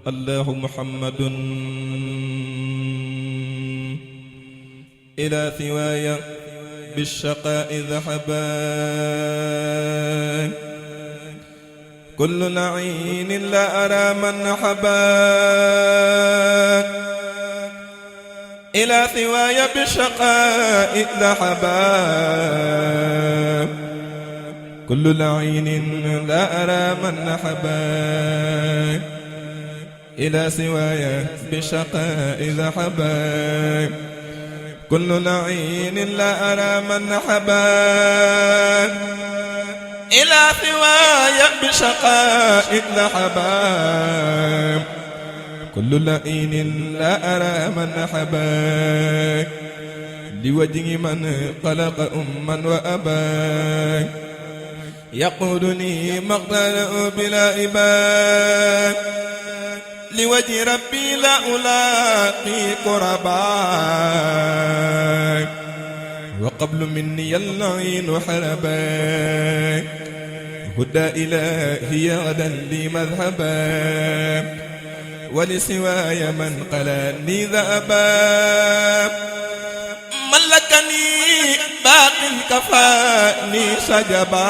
الله محمد إلى ثواي بالشقاء ذهبا كل لعين لا أرى من نحبا إلى ثواي بالشقاء ذهبا كل لعين لا أرى من نحبا إلى سواي بشقاء ذهبا كل لعين لا أرى من نحبا إلى سواي بشقاء ذهبا كل لعين لا أرى من نحبا لوجه من خلق أما وأبا يقودني مقتل بلا إباء لوجه ربي لا ألاقي قربا وقبل مني اللعين حربا هدى إلهي غدا لي مذهبا ولسواي من قلاني ذأبا ملكني باق كفاني سجبا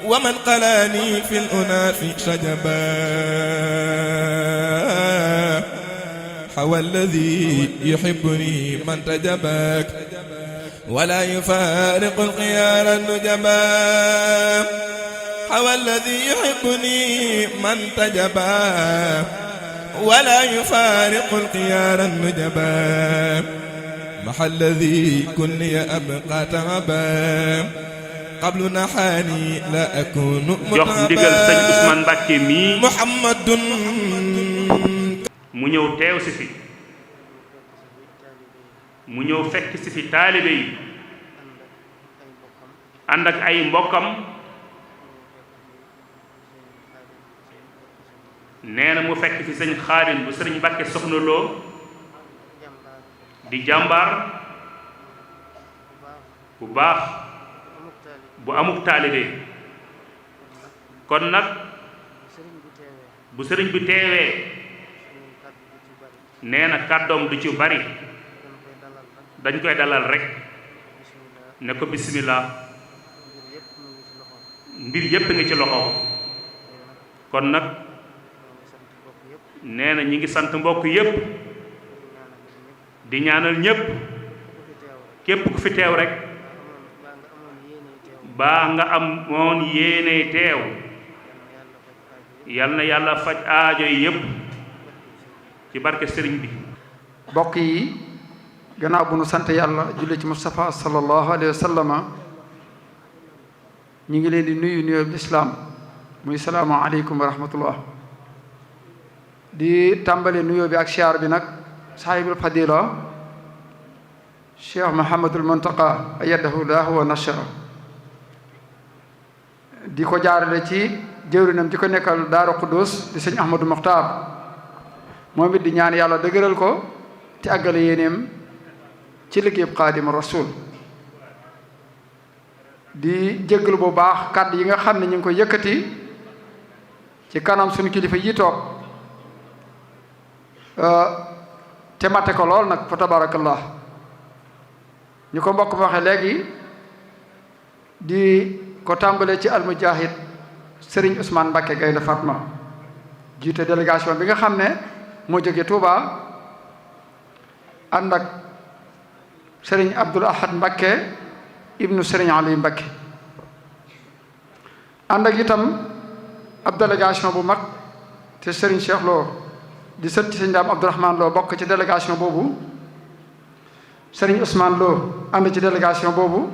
ومن قلاني في الأناث سجبا حوى الذي يحبني من تجباك ولا يفارق الخيار النجبا حوى الذي يحبني من تجبا ولا يفارق الخيار النجبا محل الذي كن أبقى تعبا قبل نحاني لا أكون متعبا محمد mu ñëw teew si fi mu ñëw fekk si fi taalibe yi ànd ak ay mbokkam nee na mu fekk fi sëñ Xaadim bu sëriñ Mbàkke Soxna Lo di jàmbaar bu baax bu amuk taalibe kon nag bu sëriñ bi teewee nee na kàddoom du ci bari dañ koy dalal rek ne ko bismillah mbir yépp ngi ci loxo kon nag nee na ñi ngi sant mbokk yépp di ñaanal ñépp képp ku fi teew rek baa nga am moon yéene teew yal na yàlla faj aajo yi yépp ci barke sëriñ bi. mbokk yi gannaaw bu nu sant yàlla julli ci Mustafa sallallahu alayhi wa sallama ñu ngi leen di nuyu nuyoo lislaam muy salaamu aleykum wa rahmatullah di tàmbale nuyoo bi ak siyaar bi nag saahibul fadila cheikh Muhammadul Muntaqa ayyadahu llahu wa nashara di ko jaarale ci jëwrinam di ko nekkal Daaru Quddus di sëñ Ahmadou Mokhtar moom it di ñaan yàlla dëgëral ko ci àggale yéeneem ci liggéeyub Xaadimu Rasuul di jéggalu bu baax kàddu yi nga xam ne ñu ngi koy yëkkati ci kanam suñu kilifa yi toog te mate ko lool nag fa tabarakallah ñu ko mbokk ma waxee léegi di ko tàmbalee ci almujahid Serigne Ousmane Mbacké Gaynde Fatma jiite délégation bi nga xam ne moo jóge Touba ànd ak Serigne Abdoul Ahad Mbacké ibnu Serigne Ali Mbacké ànd ak itam ab délégation bu mag te Serigne Cheikh Lo di sët ci Serigne Dame Abdourahmane Lo bokk ci délégation boobu Serigne Ousmane Lo ànd ci délégation boobu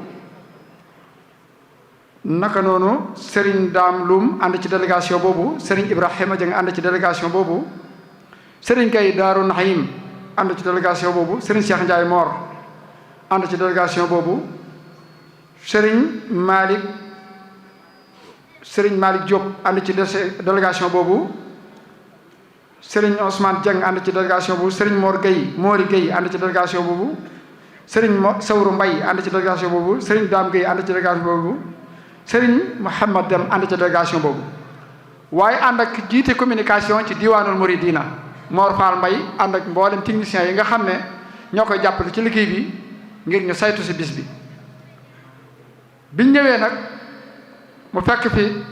naka noonu Serigne Dame Loum ànd ci délégation boobu Serigne Ibrahima Dieng ànd ci délégation boobu Serigne Gaye Daaru Naxim ànd ci délégation boobu Serigne Cheikh Ndiaye Mor ànd ci délégation boobu Serigne Malick Diop ànd ci délégation boobu Serigne Ousmane Dieng ànd ci délégation boobu Serigne Mori Gueye ànd ci délégation boobu Serigne Sawru Mbaye ànd ci délégation boobu Serigne Dame Gueye ànd ci délégation boobu Serigne Mouhamad Dem ànd ci délégation boobu waaye ànd ak jiite communication ci diwaanul muridina Mor Fall Mbay ànd ak mboolem techniciens yi nga xam ne ñoo koy jàppale ci liggéey bi ngir ñu saytu si bis bi. biñ ñëwee nag mu fekk fi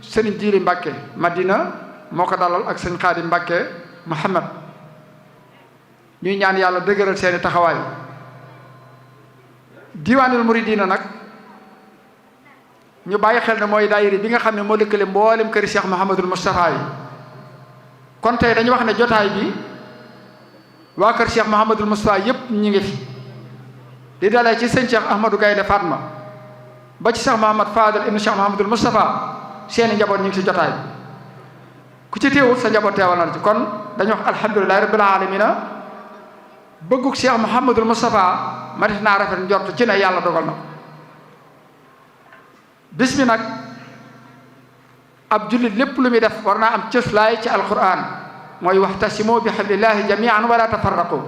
sëriñ Jiili Mbàkke Madina moo ko dalal ak sëriñ Xaadim Mbàkke Muhammad ñuy ñaan yàlla dëgëral seeni taxawaay. diwaanul muridina nag ñu bàyyi xel ne mooy daayira bi nga xam ne moo lëkkale mboolem këri Cheikh Mouhamadul Moustapha yi. kon tey dañu wax ne jotaay bi waa kër Cheikh Mouhamadul Moustapha yépp ñi ngi fi di dalee ci sëñ Cheikh Ahmadou Gaynde Fatma ba ci Cheikh Mouhamad Fadal ibnu Cheikh Mouhamadul Moustapha seeni njaboot ñu ngi ci jotaay bi ku ci teewul sa njaboot teewal na ci kon dañu wax alhamdulilahi rabbil alamina bëgguk Cheikh Mouhamadul Moustapha ma def naa rafet njort ci ne yàlla dogal na ko bis bi nag ab jullit lépp lu muy def war naa am cëslaay ci alquran mooy waxtasimu bi hablillahi jamian wala tafarraqu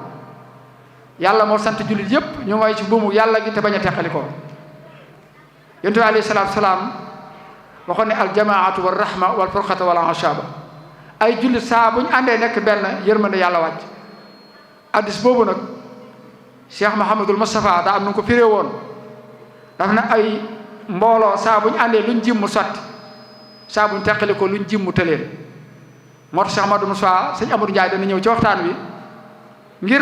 yàlla moo sant jullit yépp ñu ngoy ci buumu yàlla gi te bañ a teqalikoo yonent bi alayhi salaatu salaam waxoon ne aljamaatu wa rahma wal furqata wala ashaba ay jullit saa bu ñu àndee nekk benn yërmande yàlla wàcc addis boobu nag Cheikh Mouhamadul Moustapha daa am nu ko firee woon daf na ay mbooloo saa bu ñu àndee luñ jim mu sotti saa bu ñu teqali ko luñ jim mu tëleen moo tax Cheikh Mouhamadul Moustapha sëñ Amadou Ndiaye dana ñëw ci waxtaan wi ngir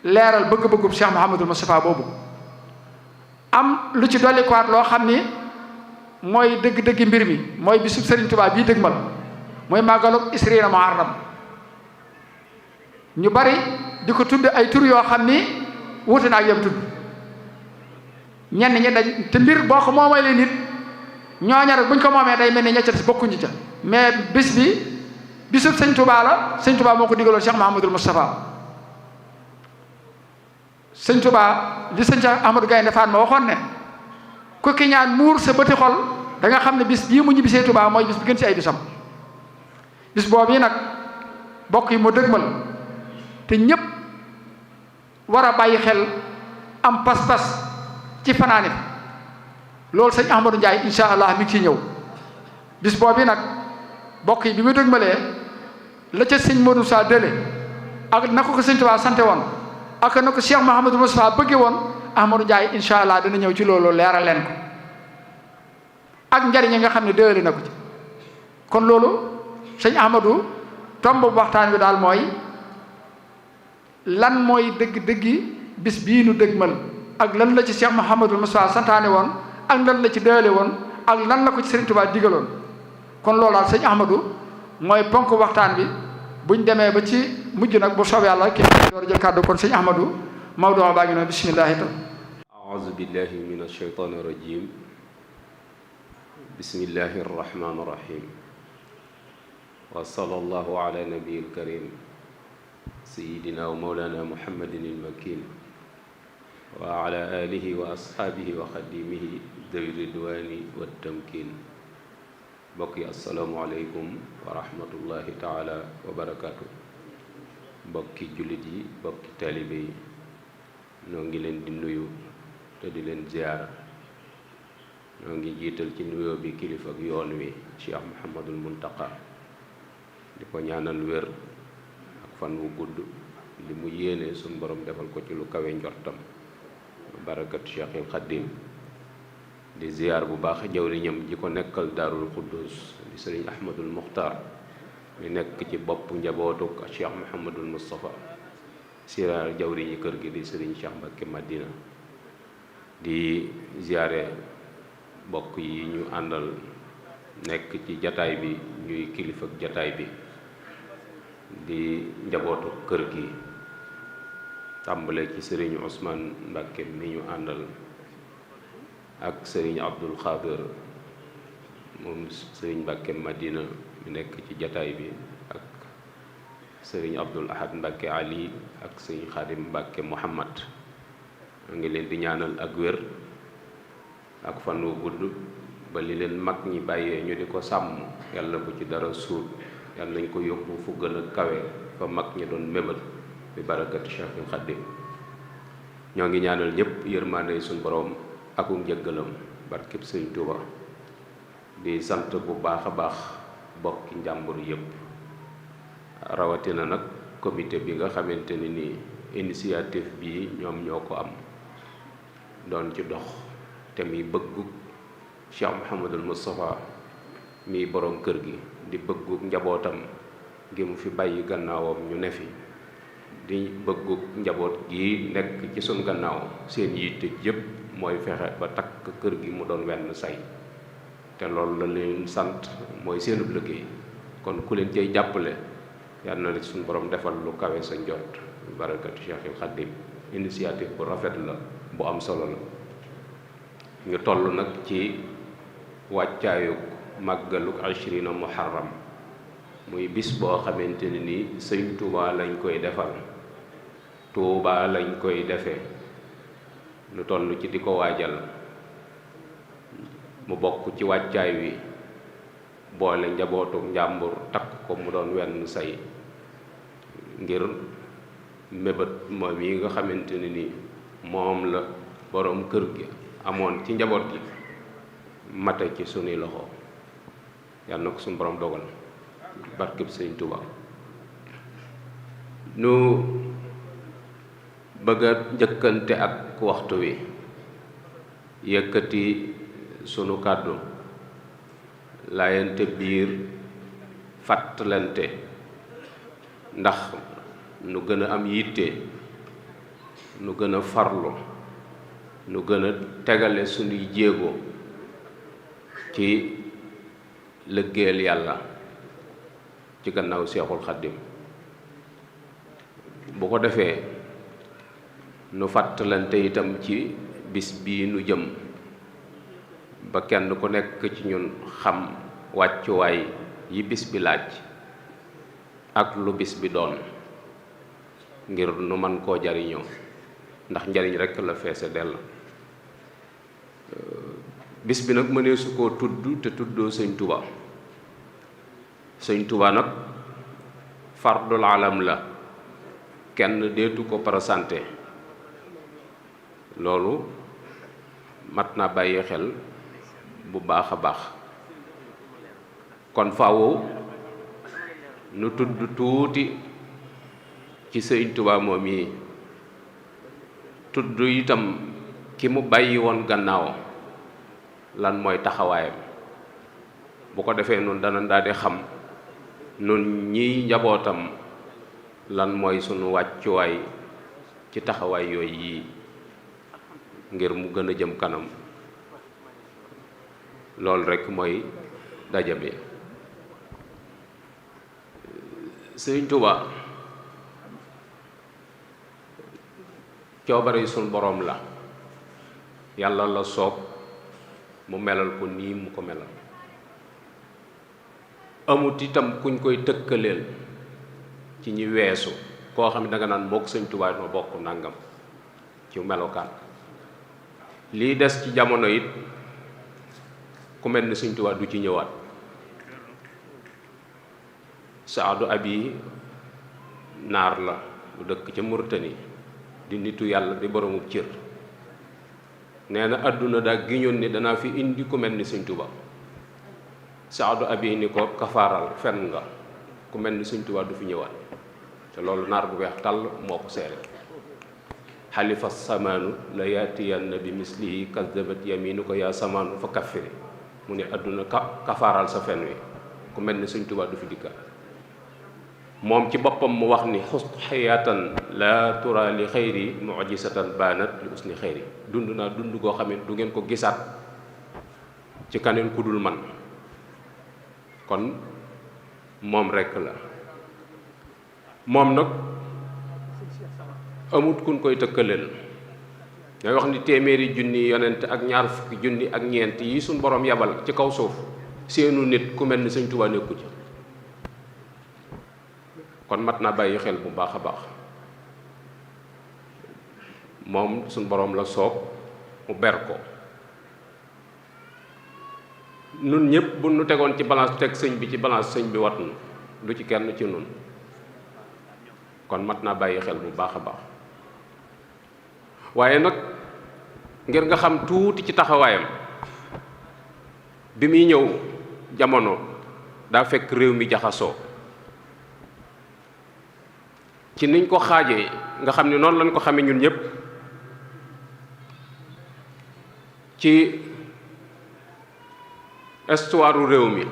leeral bëgg-bëggub Cheikh Mouhamadul Moustapha boobu am lu ci dolli ko waat loo xam ni mooy dëgg-dëgg mbir mi mooy bisub Serigne Touba bii dëgmal mooy màggalug Isriina Muharram ñu bari di ko tudd ay tur yoo xam ni wuute na ak yam tudd ñenn ñi dañ te mbir boo ko moomee leen nit ñooña rek buñ ko moomee day mel ni ña ca des bokkuñu ca mais bis bi bisub sëñ Touba la sëñ Touba moo ko digaloon Cheikh Mouhamadul Moustapha sëñ Touba li sëñ Cheikh Ahmadou Gaynde Fatma waxoon ne ku ki ñaan muur sa bëti xol da nga xam ne bis bii mu ñibbisee Touba mooy bis bi gën ci ay bisam bis boobu yi nag bokk yi mu dëgmal te ñépp war a bàyyi xel am pas-pas ci fanaane loolu sëñ Ahmadou Ndiaye insha allah mi ngi ciy ñëw bis boobu nag bokk yi bi mu dëgmalee la ca sëñ Modou Sa dële ak na ko sëñ Touba sante woon ak na ko Cheikh Mouhamadou Moustapha bëgge woon Ahmadou Ndiaye insha allah dana ñëw ci loolu leeral leen ko ak njariñ yi nga xam ne déwéli na ko ci kon loolu sëñ Ahmadou tomb bu waxtaan wi daal mooy lan mooy dëgg-dëggi bis bii nu dëgmal ak lan la ci Cheikh Mouhamadou Moustapha santaane woon ak lan la ci déwéli woon ak lan la ko ci Serigne Touba digaloon kon loolu daal sëñ Ahmadou mooy ponk waxtaan bi buñ demee ba ci mujj nag bu soobee yàlla kii door a jël kàddu kon sëñ Ahmadou Maodo baa ngi noonu bisimillahi tam أعوذ بالله من الشيطان الرجيم بسم الله الرحمن الرحيم وصلى الله على نبي الكريم سيدنا ومولانا محمد المكين وعلى آله وأصحابه وخديمه ذوي الرضوان والتمكين بقي السلام عليكم ورحمة الله تعالى وبركاته بقي جلدي بقي طالبي نونغي لين دي نويو te di leen ziar ñoo ngi jiital ci nuyoo bi kilifa ak yoon wi Cheikh Mouhamadul Muntaqa di ko ñaanal wér ak fan wu gudd li mu yéene suñ borom defal ko ci lu kawe njortam barakat Cheikhil Khadim di ziar bu baax jawriñam ji ko nekkal Daarul Quddus di sëriñ Ahmadul Muxtaar mi nekk ci bopp njabootuk Cheikh Mouhamadul Moustapha ziar jawriñi kër gi di sëriñ Cheikh Mbacké Madina di ziare bokk yi ñu àndal nekk ci jataay bi ñuy kilifa ak jataay bi di njabootu kër gi tàmbale ci sëriñ Ousmane Mbacké mi ñu àndal ak sëriñ Abdul Xaadir moom sëriñ Mbacké Madina mi nekk ci jataay bi ak sëriñ Abdul Ahad Mbacké Ali ak sëriñ Xaadim Mbacké Muhammad ngi leen di ñaanal ak wér ak fan wu gudd ba li leen mag ñi bàyyee ñu di ko sàmm yàlla bu ci dara suut yàlla nañ ko yóbbu fu gën a kawe fa mag ñi doon mébal bi barakati Cheikhul Khadim ñoo ngi ñaanal ñëpp yërmande suñ borom aku njëggalam barkeb Sëriñ Tuuba di sant bu baax a baax bokki njàmbur yépp rawatina nag comité bi nga xamante ni nii initiative bi ñoom ñoo ko am doon ci dox te muy bëggu Cheikh Mouhamadul Moustapha mi borom kër gi di bëggu njabootam gi mu fi bàyyi gannaawam ñu ne fi di bëggu njaboot gi nekk ci sun gannaaw seen yitte yépp mooy fexe ba takk kër gi mu doon wenn say te loolu la leen sant mooy seenub liggéey kon ku leen cay jàppale yàlla na la suñu borom defal lu kawe sa njot barakatu Cheikhul Khadim initiative bu rafet la bu am solo la ñu toll nag ci wàccaayu màggaluk ashrina muharram muy bis boo xamante ne ni sëñ Touba lañ koy defal Touba lañ koy defee ñu toll ci di ko waajal mu bokk ci wàccaay wi boole njabootu njàmbur takk ko mu doon wenn say ngir mébét moom yi nga xamante ne ni moom la boroom kër gi amoon ci njaboot gi mate ci sunuy loxo yàlla na ko suñu borom dogal barkeb sëñ Tuubaa nu bëgg a njëkkante ak waxtu wi yëkkati sunu kàddu laayante biir fàttalante ndax nu gën a am yitte nu gën a farlu nu gën a tegale sunuy jéego ci liggéeyal yàlla ci gannaaw Seexul Xaddim bu ko defee nu fàttalante itam ci bis bii nu jëm ba kenn ku nekk ci ñun xam wàccuwaay yi bis bi laaj ak lu bis bi doon ngir nu man koo jariñoo ndax njariñ rekk la feese dell bis bi nag mënee su koo tudd te tuddoo sëñ Tuubaa sëñ Tuubaa nag fardul alam la kenn deetu ko présenté loolu mat naa bàyyi xel bu baax a baax kon faaw nu tudd tuuti ci sëñ Tuubaa moom yi tudd itam ki mu bàyyi woon gannaaw lan mooy taxawaayam bu ko defee nun dana daal di xam nun ñiy njabootam lan mooy sunu wàccuwaay ci taxawaay yooyu yii ngir mu gën a jëm kanam loolu rekk mooy daja bi sëriñ Tuubaa coobare sunu boroom la yàlla la soob mu melal ko nii mu ko melal amut itam kuñ koy tëkkaleel ci ñi weesu koo xam ne danga naan mook sëñ Tuubaa noo bokk nangam ci melokaan lii des ci jamono it ku mel ni sëñ Tuubaa du ci ñëwaat Saadu Abi naar la bu dëkk ca Mauritanie di nitu yàlla di boromub cër nee na àdduna daa giñoon ni danaa fi indi ku mel ni sëñ Tuubaa Saadu Abi ni ko kafaaral fen nga ku mel ni sëñ Tuubaa du fi ñëwaat te loolu naar bu weex tàll moo ko seere xalifa samaanu la yaatiyanna bi mislihi kazabat yaminu ko yaa samaanu fa kaffiri mu ne àdduna kafaaral sa fen wi ku mel ni sëñ Tuubaa du fi dikkaat moom ci boppam mu wax ni xust xayaatan la tura li xayri mujisatan baanat li usni xayri dund naa dund goo xam ne du ngeen ko gisaat ci kaneen ku dul man kon moom rekk la moom nag amut kun koy tëkkaleel ñooy wax ni téeméeri junni yonent ak ñaar fukki junni ak ñeent yi suñ borom yabal ci kaw suuf seenu nit ku mel ni sëñ Tuubaa nekku ci kon mat naa bàyyi xel bu baax a baax moom suñ borom la soob mu ber ko nun ñëpp bu nu tegoon ci balance teg sëñ bi ci balance sëñ bi wat nu du ci kenn ci nun kon mat naa bàyyi xel bu baax a baax waaye nag ngir nga xam tuuti ci taxawaayam bi muy ñëw jamono daa fekk réew mi jaxasoo ci niñ ko xaajee nga xam ne noonu lañ ko xamee ñun ñëpp ci histoire réew mi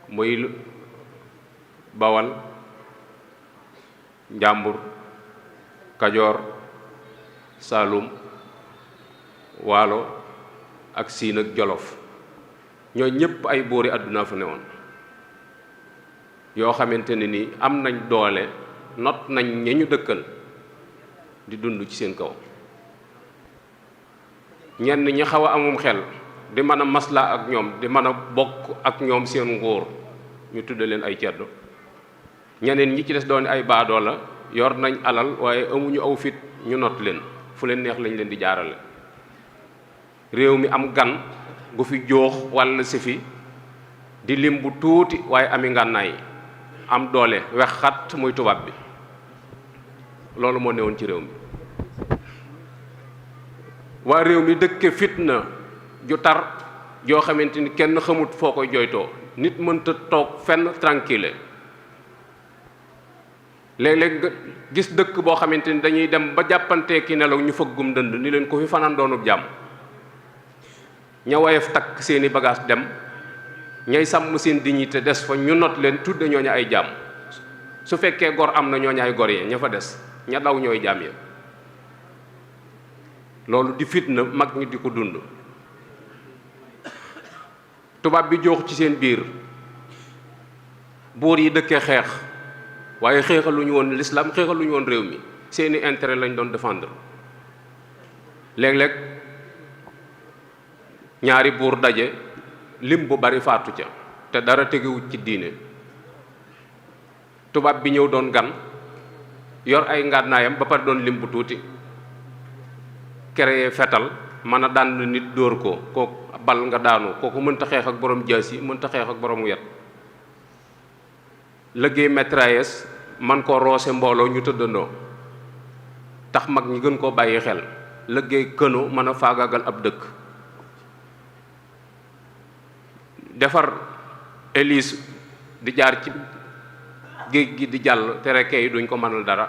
muy Bawal Njàmbur Kajoor Saalum Waalo ak Siin ak Jolof ñoo ñëpp ay boori àdduna fa newoon yoo xamante ne ni am nañ doole not nañ ña ñu dëkkal di dund ci seen kaw ñenn ñi xaw a amum xel di mën a maslaa ak ñoom di mën a bokk ak ñoom seen nguur ñu tudde leen ay ceddo ñeneen ñi ci des doon ay baadoo la yor nañ alal waaye amuñu aw fit ñu not leen fu leen neex lañ leen di jaarale réew mi am gan gu fi joox walla si fi di lim bu tuuti waaye ami ngànnaay am doole wex xat muy tubaab bi loolu moo newoon ci réew mi waa réew mi dëkke fitna ju tar joo xamante ni kenn xamut foo koy jooytoo nit mënta toog fenn tranquille léeg-léeg nga gis dëkk boo xamante ni dañuy dem ba jàppantee ki nelaw ñu fëggum dënd ni leen ko fi fanaan doonub jàmm ña woyof takk seeni bagage dem ñay sàmm seen dignité des fa ñu not leen tudde ñooñu ay jàmm su fekkee gor am na ñooñu ay gor yee ña fa des ña daw ñooy jàmm ya loolu di fitna mag ñi di ko dund tubaab bi joox ci seen biir buur yi dëkkee xeex waaye xeexaluñu woon l'islam xeexaluñu woon réew mi seeni intérêt lañ doon défendre léeg-léeg ñaari buur daje lim bu bari faatu ca te dara tegewut ci diine tubaab bi ñëw doon gan yor ay ngànnaayam ba pare doon lim bu tuuti créé fetal mën a dànd nit dóor ko kooku bal nga daanu kooku mënta xeex ak borom jaas yi mënta xeex ak borom yet liggéey mitrailleuse man koo roose mbooloo ñu tëddandoo tax mag ñi gën koo bàyyi xel liggéey këno mën a faagaagal ab dëkk defar hélice di jaar ci géej gi di jàll tereke yi duñ ko mënal dara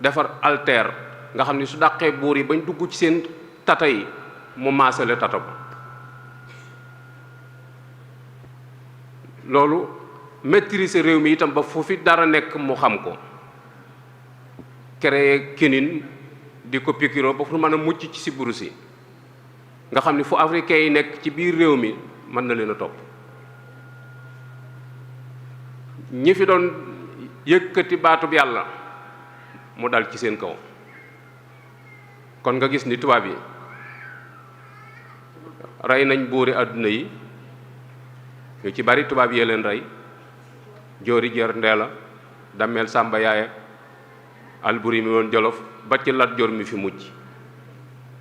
defar alter nga xam ni su dàqee buur yi bañ dugg ci seen tata yi mu maasale tata ba loolu maîtriser réew mi itam ba fu fi dara nekk mu xam ko créer kinin di ko pikiroo ba fu mën a mucc ci sibbiru si nga xam ni fu africain yi nekk ci biir réew mi mën na leen a topp ñi fi doon yëkkati baatub yàlla mu dal ci seen kaw kon nga gis ni tubaab yi rey nañ buuri àdduna yi ñu ci bari tubaab yee leen rey joori jër ndeela dammeel sàmba yaaya alburi mi woon jolof ba ci lat joor mi fi mujj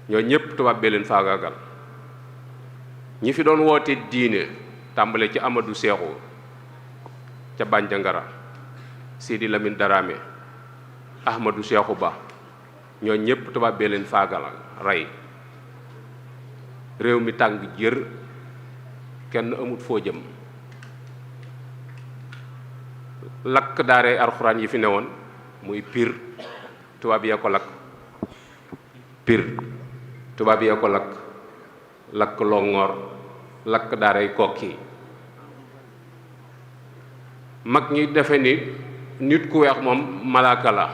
ñoo ñépp tubaab bee leen faagaagal ñi fi doon woote diine tàmbale ci Amadou Seexu ca Bandiagara Sidi Lamine Darame Ahmadou Seexu Ba ñoo ñépp tubaab bee leen faagal rey réew mi tàng jër kenn amut foo jëm lakk daaree alxuraan yi fi newoon muy Pire tubaab yee ko lakk Pire tubaab yee ko lakk Longoor lakk daaray Kokki mag ñi defe ni nit ku weex moom malaaka la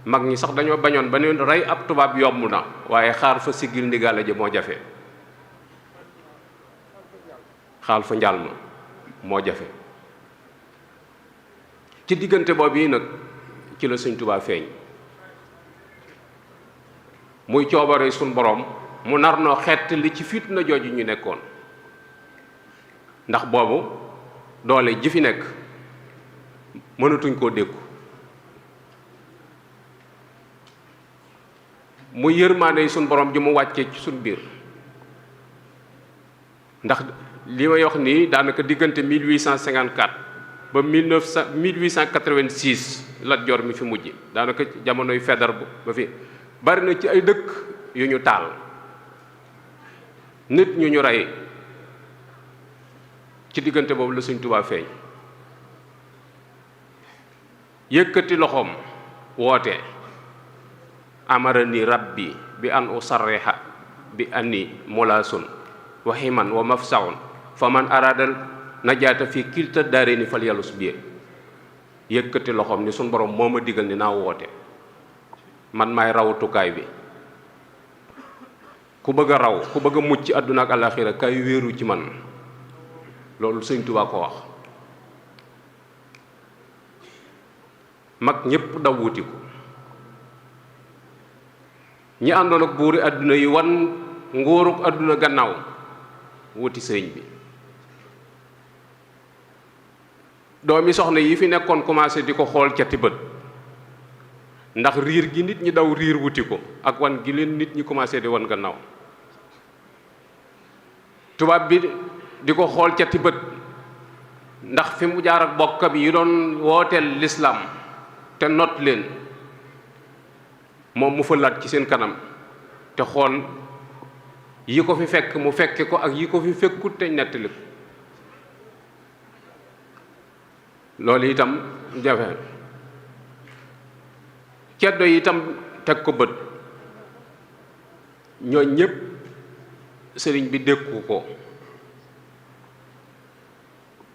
mag ñi sax dañoo bañoon ba ne rey ab tubaab yomb na waaye xaar fa siggil ndigaale ji moo jafe xaal fa njaal ma moo jafe ci diggante boobu yi nag ci la Sëñ Tuubaa feeñ muy coobare suñ boroom mu nar noo xett li ci fitna jooju ñu nekkoon ndax boobu doole ji fi nekk mënatuñ koo dékku mu yërmaande suñ borom ji mu wàccee ci suñ biir ndax li may wax nii daanaka diggante 1854 ba 1886 Lat Joor mi fi mujj daanaka jamonoy Faidherbe ba fi bari na ci ay dëkk yu ñu taal nit ñu rey ci diggante boobu la Sëñ Tuubaa feeñ yëkkati loxoom woote amarani rabbi bi an usarriha bi anni mulaasun wa himan wa mafsaun fa man aradal najaata fi kilta daarayni fal yalus bi yëkkati loxoom ni suñ borom moo ma digal ni naa woote man maay rawutukaay bi ku bëgg a raw ku bëgg a mucc àdduna ak àllaaxira kay wéeru ci man loolu Sëñ Tuubaa ko wax mag ñépp daw wuti ko ñi àndoon ak buuri àdduna yi wan nguuruk àdduna gannaaw wuti sëriñ bi doomi soxna yi fi nekkoon commencé di ko xool cati bët ndax riir gi nit ñi daw riir wuti ko ak wan gi leen nit ñi commencé di wan gannaaw tubaab bi di ko xool cati bët ndax fi mu jaar ak bokkam yi doon wooteel lislaam te not leen moom mu fëlaat ci seen kanam te xool yi ko fi fekk mu fekke ko ak yi ko fi fekkut te nettali ko loolu itam jafe ceddo yi itam teg ko bët ñoo ñépp sëriñ bi dékku ko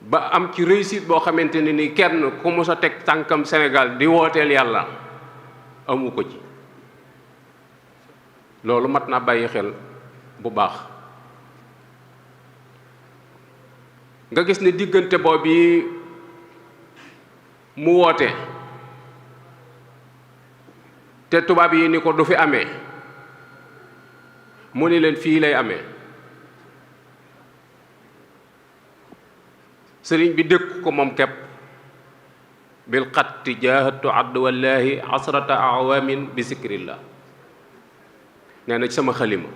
ba am ci réussite boo xamante ne ni kenn ku mos a teg tànkam Sénégal di wooteel yàlla amu ko ci loolu mat naa bàyyi xel bu baax nga gis ne diggante boobu mu woote te tubaab yi ni ko du fi amee mu ni leen fii lay amee sëriñ bi dëkk ko moom kepp bil xatti jaahatu adduwallaahi asrata awamin bi sikrillah nee na ci sama xalima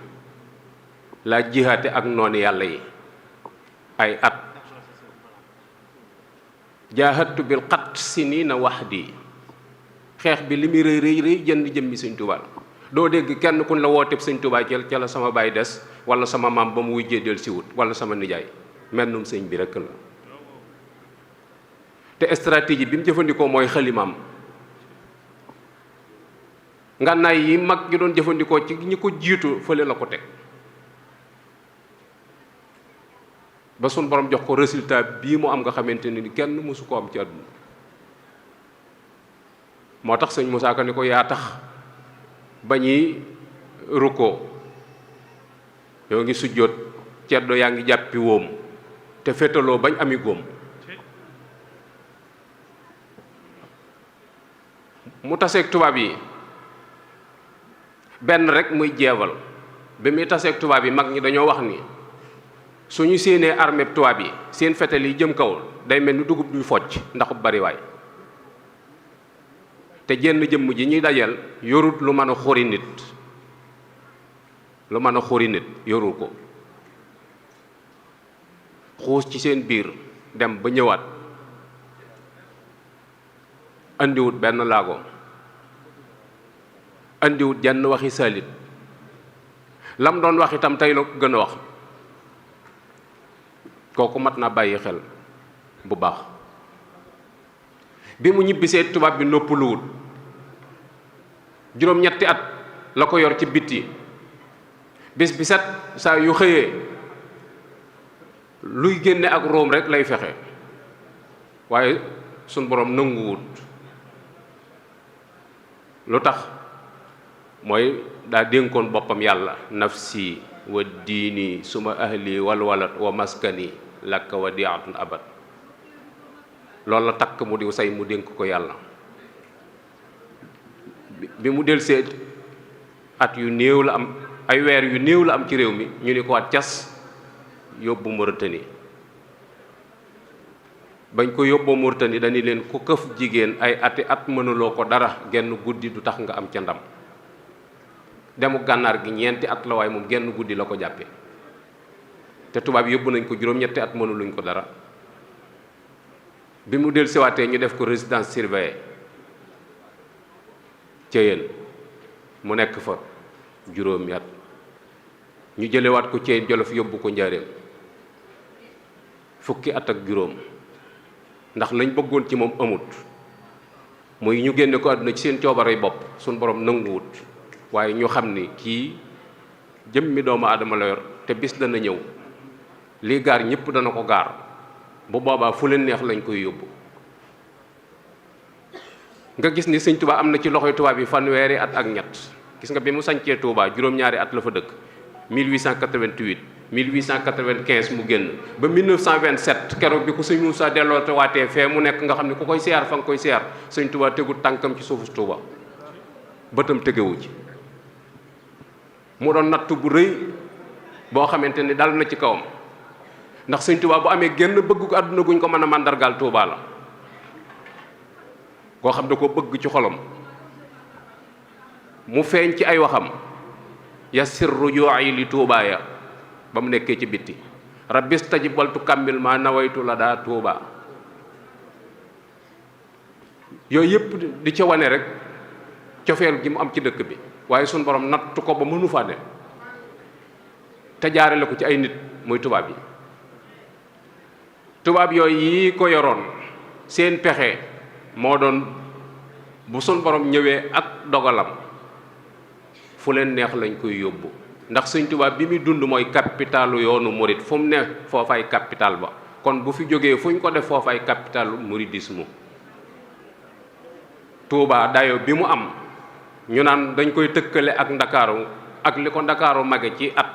laa jihaate ak noonu yàlla yi ay at jaahatu bil xatt si nii na wax di xeex bi li muy rëy rëy rëy jënd jëmmi Sëñ Tuubaa doo dégg kenn kun la wooteeb Sëñ Tuubaa ca la sama baay des wala sama maam ba mu wujjee del si wut wala sama nijaay mennum sëñ bi rekk la te stratégie bi mu jëfandikoo mooy xalimaam ngànnaay yi mag ñi doon jëfandikoo ci ñi ko jiitu fële la ko teg ba sun borom jox ko résultat bii mu am nga xamante ni kenn mësu ko am ci àdduna moo tax sëñ Moussa Ka ni ko yaa tax ba ñuy rukkoo yoo ngi sujjóot ceddo yaa ngi jàppi wóom te fétaloo bañ ami góom mu taseeg tubaab yi benn rek muy jeewal bi muy taseeg tubaab yi mag ñi dañoo wax ni suñu séenee armée tubaab yi seen fetal yi jëm kaw day mel ni dugub duy focc ndax bariwaay te jenn jëmm ji ñuy dajal yorut lu mën a xuri nit lu mën a xuri nit yorul ko xuus ci seen biir dem ba ñëwaat andiwut benn laago andiwut jenn waxi salit lam doon wax itam tey la ko gën a wax kooku mat naa bàyyi xel bu baax bi mu ñibbisee tubaab bi noppaluwut juróom-ñetti at la ko yor ci bitti bis bi set saa yu xëyee luy génne ak róom rek lay fexe waaye suñ boroom nanguwut lu tax mooy daa dénkoon boppam yàlla nafsi wa diini suma ahli walwalat wa maskani lakka wa diatun abad loolu la takk mu diw say mu dénk ko yàlla bi mu delsee at yu néew la am ay weer yu néew la am ci réew mi ñu ni ko waat cas yóbbu Mauritanie bañ ko yóbboo Mauritanie dañu leen ku këf jigéen ay ati at mënuloo ko dara genn guddi du tax nga am ca ndam demu gànnaar gi ñeenti at la waaye moom genn guddi la ko jàppe te tubaab yóbbu nañ ko juróom-ñetti at mënuluñ ko dara bi mu del siwaatee ñu def ko résidence surveillée ca yéen mu nekk fa juróomi at ñu jëlewaat ko Ceyeen Jolof yóbbu ko Njaaréem fukki at ak juróom ndax lañ bëggoon ci moom amut muy ñu génne ko àdduna ci seen coobarey bopp suñ borom nanguwut waaye ñu xam ni kii jëmmi doomu aadama la yor te bis dana ñëw lii gaar ñëpp dana ko gaar bu boobaa fu leen neex lañ koy yóbbu. nga gis ni sëñ Touba am na ci loxoy tubaab yi fanweeri at ak ñett gis nga bi mu sañcee Touba juróom-ñaari at la fa dëkk 1888 1895 mu génn ba 1927 keroog bi ko sëñ Moussa delloo te waatee fee mu nekk nga xam ne ku koy siyaar fa nga koy siyaar sëñ Touba tegul tànkam ci suufu Touba bëtam tegewu ci mu doon natt bu rëy boo xamante ni dal na ci kawam ndax sëñ Touba bu amee génn bëgg ko àdduna guñ ko mën a màndargaal Touba la koo xam da ko bëgg ci xolam mu feeñ ci ay waxam yassir ruju'i li Touba ya ba mu nekkee ci bitti rabbis tajib waltu kammil ma nawaytu la daa Touba yooyu yëpp di ca wane rek cofeel gi mu am ci dëkk bi waaye suñ borom nattu ko ba mënu faa dem te jaarale ko ci ay nit muy tubaab yi tubaab yooyu yi ko yoroon seen pexe moo doon bu suñ borom ñëwee ak dogalam fu leen neex lañ koy yóbbu ndax sëñ Tuubaa bi muy dund mooy capitalu yoonu murit fu mu ne foofay capital ba kon bu fi jógee fu ñu ko def foofay capitalu muridisme Tuubaa dayo bi mu am ñu naan dañ koy tëkkale ak ndakaaru ak li ko ndakaaru mage ci at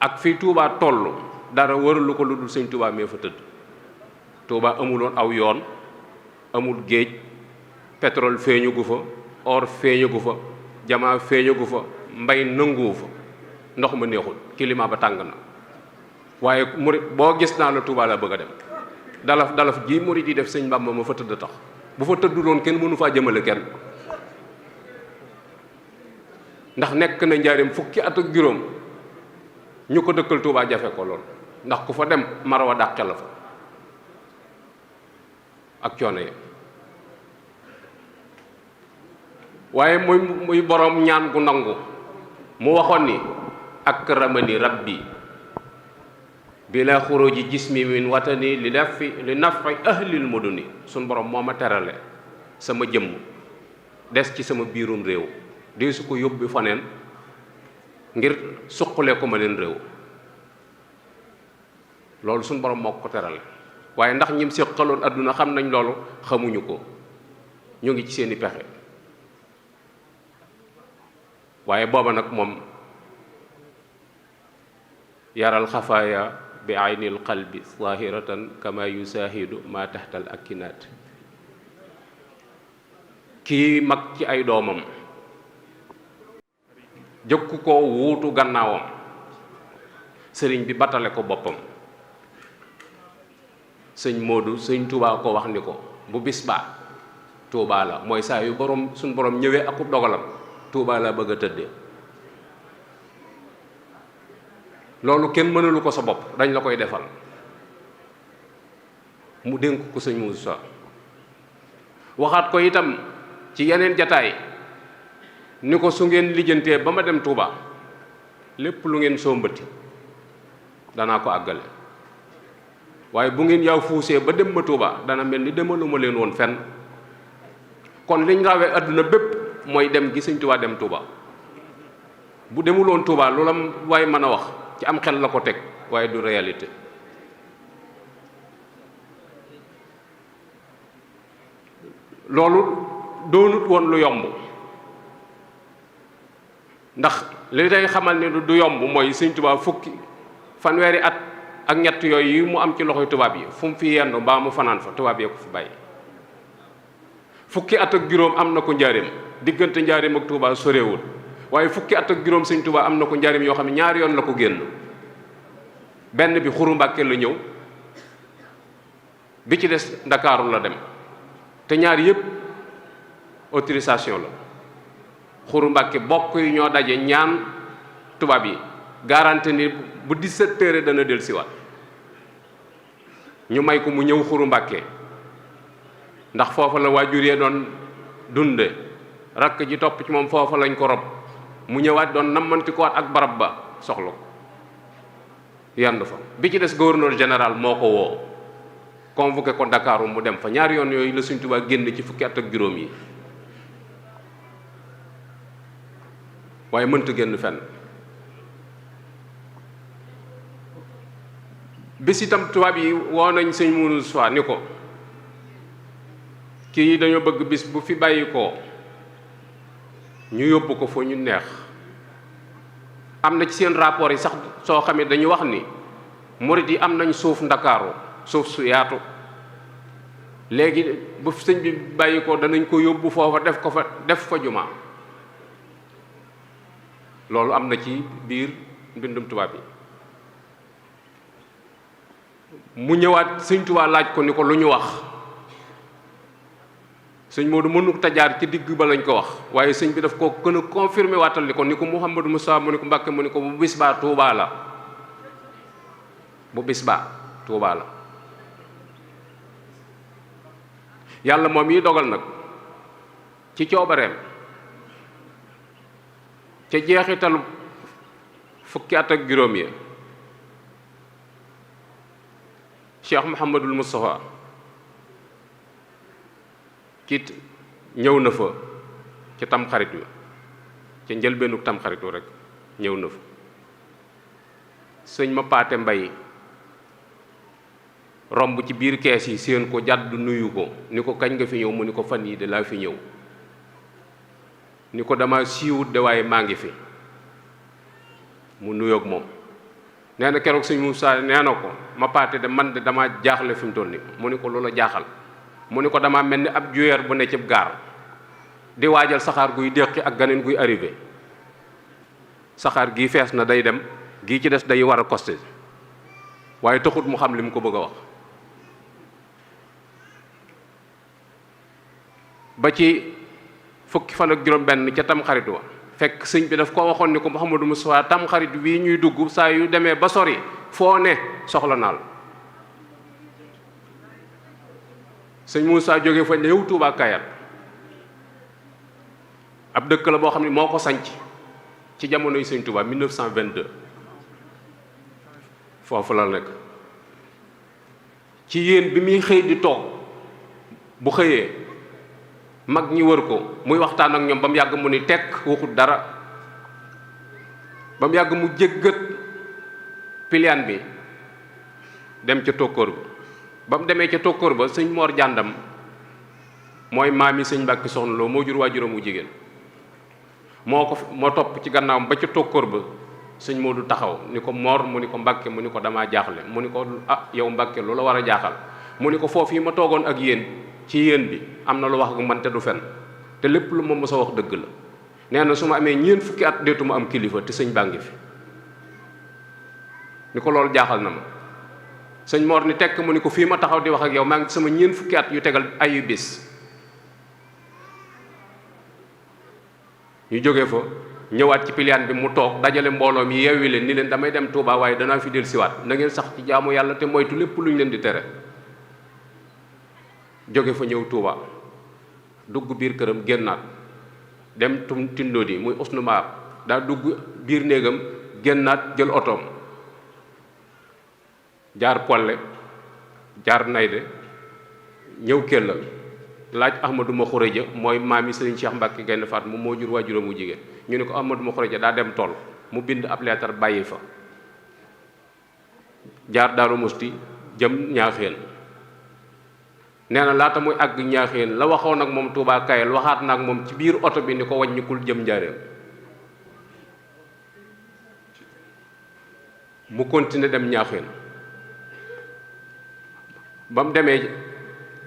ak fii Tuubaa toll dara waralu ko lu dul sëñ Tuubaa mee fa tëdd Tuubaa amuloon aw yoon amul géej pétrole feeñu gu fa or feeñu gu fa jamaa feeñu gu fa mbay nanguwu fa ndox ma neexul climat ba tàng na waaye murit boo gis naa la Touba la bëgg a dem dalaf ji murit yi def sëñ Bàmba ma fa tëdd tax bu fa tëdduloon kenn mënu faa jëmale kenn ndax nekk na njaareem fukki at ak juróom ñu ko dëkkal Touba jafe ko lool ndax ku fa dem marawa dàqe la fa ak coono yi waaye muy boroom ñaan gu nangu mu waxoon ni akramani rabbi bila xuruji jismi min watani li nafi ahlil muduni suñ borom moo ma terale sama jëmm des ci sama biirum réew dee su ko yóbbu faneen ngir suqalee ko ma leen réew loolu suñ borom moo ko terale waaye ndax ñim séqaloon adduna xam nañ loolu xamuñu ko ñu ngi ci seeni pexe waaye booba nag moom yaral xafaaya bi aynil qalbi zahiratan kama yusahidu ma taxtal akinaat kii mag ci ay doomam jëkku ko wuutu gannaawam sëriñ bi batale ko boppam sëñ Moodu sëñ Touba ko wax ni ko bu bis baa Touba la mooy saa yu borom suñ borom ñëwee akub dogalam Touba la bëgg a tëddee loolu kenn mënalu ko sa bopp dañ la koy defal mu dénk ko sëñ Moussa waxaat ko itam ci yeneen jataay ni ko su ngeen lijjantee ba ma dem Touba lépp lu ngeen sombati danaa ko àggale waaye bu ngeen yaw fuusee ba dem ma Touba dana mel ni demaluma leen woon fenn kon liñ rawee adduna bépp mooy dem gi sëñ Touba dem Touba bu demuloon Touba lu la waaye mën a wax ci am xel la ko teg waaye du réalité loolu doonut woon lu yomb ndax li day xamal ni du yomb mooy sëñ Touba fanweeri at ak ñett yooyu yi mu am ci loxoy tubaab yi fu mu fi yendu mbaa mu fanaan fa tubaab yee ko fi bàyyi fukki at ak juróom am na ko njaareem diggante njaareem ak Touba sorewul waaye fukki at ak juróom sëñ Touba am na ko njaareem yoo xam ne ñaari yoon la ko génn benn bi Xuru Mbàkke la ñëw bi ci des Ndakaaru la dem te ñaar yëpp autorisation la Xuru Mbàkke bokk yi ñoo daje ñaan tubaab yi garanti ni bu 17 heures dana del siwaat ñu may ko mu ñëw Xuru Mbàkke ndax foofa la waajur yee doon dunde rakk ji topp ci moom foofa lañ ko rob mu ñëwaat doon nammanti ko ak barab ba soxla ko yandu fa. bi ci des gouverneur général moo ko woo convoqué ko Ndakaaru mu dem fa. ñaari yoon yooyu la Sëñ Tuubaa génn ci fukki at ak juróom yi, waaye mënta génn fenn. bis itam tubaab yi woo nañ sëñ Moussa ni ko kii dañoo bëgg bis bu fi bàyyi ko ñu yóbbu ko foo ñu neex. am na ci seen rapport yi sax soo xamee dañu wax ni murit yi am nañ suuf Ndakaaru, suuf su yaatu, léegi bu sëñ bi bàyyi ko danañ ko yóbbu foofa def fa jumaa. loolu am na ci biir mbindum tubaab yi. mu ñëwaat sëñ Tuubaa laaj ko ni ko lu ñu wax. sëñ Moodu mënu tajaar ci digg ba lañ ko wax, waaye sëñ bi daf ko gën a confirmé waatal ni ko Mouhamadou Moussa mu ni ko Mbàkke mu ni ko bu bis baa Tuubaa la, bu bis baa Tuubaa la. yàlla moom yi dogal nag ci coobareem ca jeexitalu fukki at ak juróom ya Cheikh Mouhamadul Moustapha kit ñëw na fa ci tamxarit wi, ca njëlbeenu tamxarit wi rek ñëw na fa. sëñ ma paate mbay romb ci biir kees yi seen ko jàdd nuyu ko ni ko kañ nga fi ñëw mu ni ko fan yi de laa fi ñëw. ni ko dama siiwut de waaye maa ngi fi. mu nuyoog moom. nee na keroog sëñ Moussa nee na ko ma paate de man de dama jaaxle fi mu toll ni mu ni ko loola jaaxal. mu ni ko dama mel ni ab juyeer bu ne cib gaar di waajal saxaar guy déqi ak ganeen guy arrivé. saxaar gii fees na day dem, gii ci des day war a costé, waaye taxut mu xam li mu ko bëgg a wax. ba ci fukki fan ak juróom benn ca tamxarit wa fekk sëñ bi daf ko waxoon ni ko Mouhamadou Moustapha tamxarit wii ñuy dugg saa yu demee ba sori foo ne soxla naal. sëñ Moussa jóge fa ñëw Touba Kayar, ab dëkk la boo xam ne moo ko sanc ci jamonoy sëñ Touba 1922 foofu la nekk. ci yéen bi muy xëy di toog bu xëyee mag ñi wër ko muy waxtaan ak ñoom ba mu yàgg mu ni tekk waxut dara, ba mu yàgg mu jéggat piliyaan bi dem ca tokkoor bi. ba mu demee ca tokkoor ba sëñ Moor Jàndam mooy maami sëñ Mbàkke Soxna Lo moo jur waajuram wu jigéen moo topp ci gannaawam ba ca tokkoor ba sëñ Moodu taxaw ni ko Moor mu ni ko Mbàkke mu ni ko damaa jaaxle. mu ni ko ah yow Mbàkke lu la war a jaaxal. mu ni ko foofu yi ma toogoon ak yéen ci yéen bi am na lu wax ak man te du fen te lépp lu ma mës a wax dëgg la. nee na su ma amee ñeent fukki at deetuma am kilifa te sëñ baa ngi fi. ni ko loolu jaaxal na ma. sëñ Mor ni tekk mu ni ko fii ma taxaw di wax ak yow maa ngi sama ñeent fukki at yu tegal ayu bis. ñu jóge fa ñëwaat ci piliyaan bi mu toog dajale mbooloo mi yeewi leen ni leen damay dem Touba waaye danaa fi del siwaat na ngeen sax ci jaamu yàlla te moytu lépp lu ñu leen di tere. jóge fa ñëw Touba dugg biir këram génnaat dem tindoo di muy usnu maar daa dugg biir néegam génnaat jël otoom jaar Polle jaar Nayde ñëw Kellal laaj Ahmadou Ma Xureja mooy maami Sëriñ Cheikh Mbacke Gaynde Faat moom moo jur waajuram wu jigéen. ñu ne ko Ahmadou Ma Xureja daa dem tool mu bind ab leetar bàyyi fa jaar Daaru Musti jëm Ñaaxeen. nee na laata muy àgg Ñaaxeen la waxoon ak moom Touba Kayel waxaat na ak moom ci biir oto bi ni ko wàññikul jëm Njaaréem. mu continuer dem Ñaaxeen. ba mu demee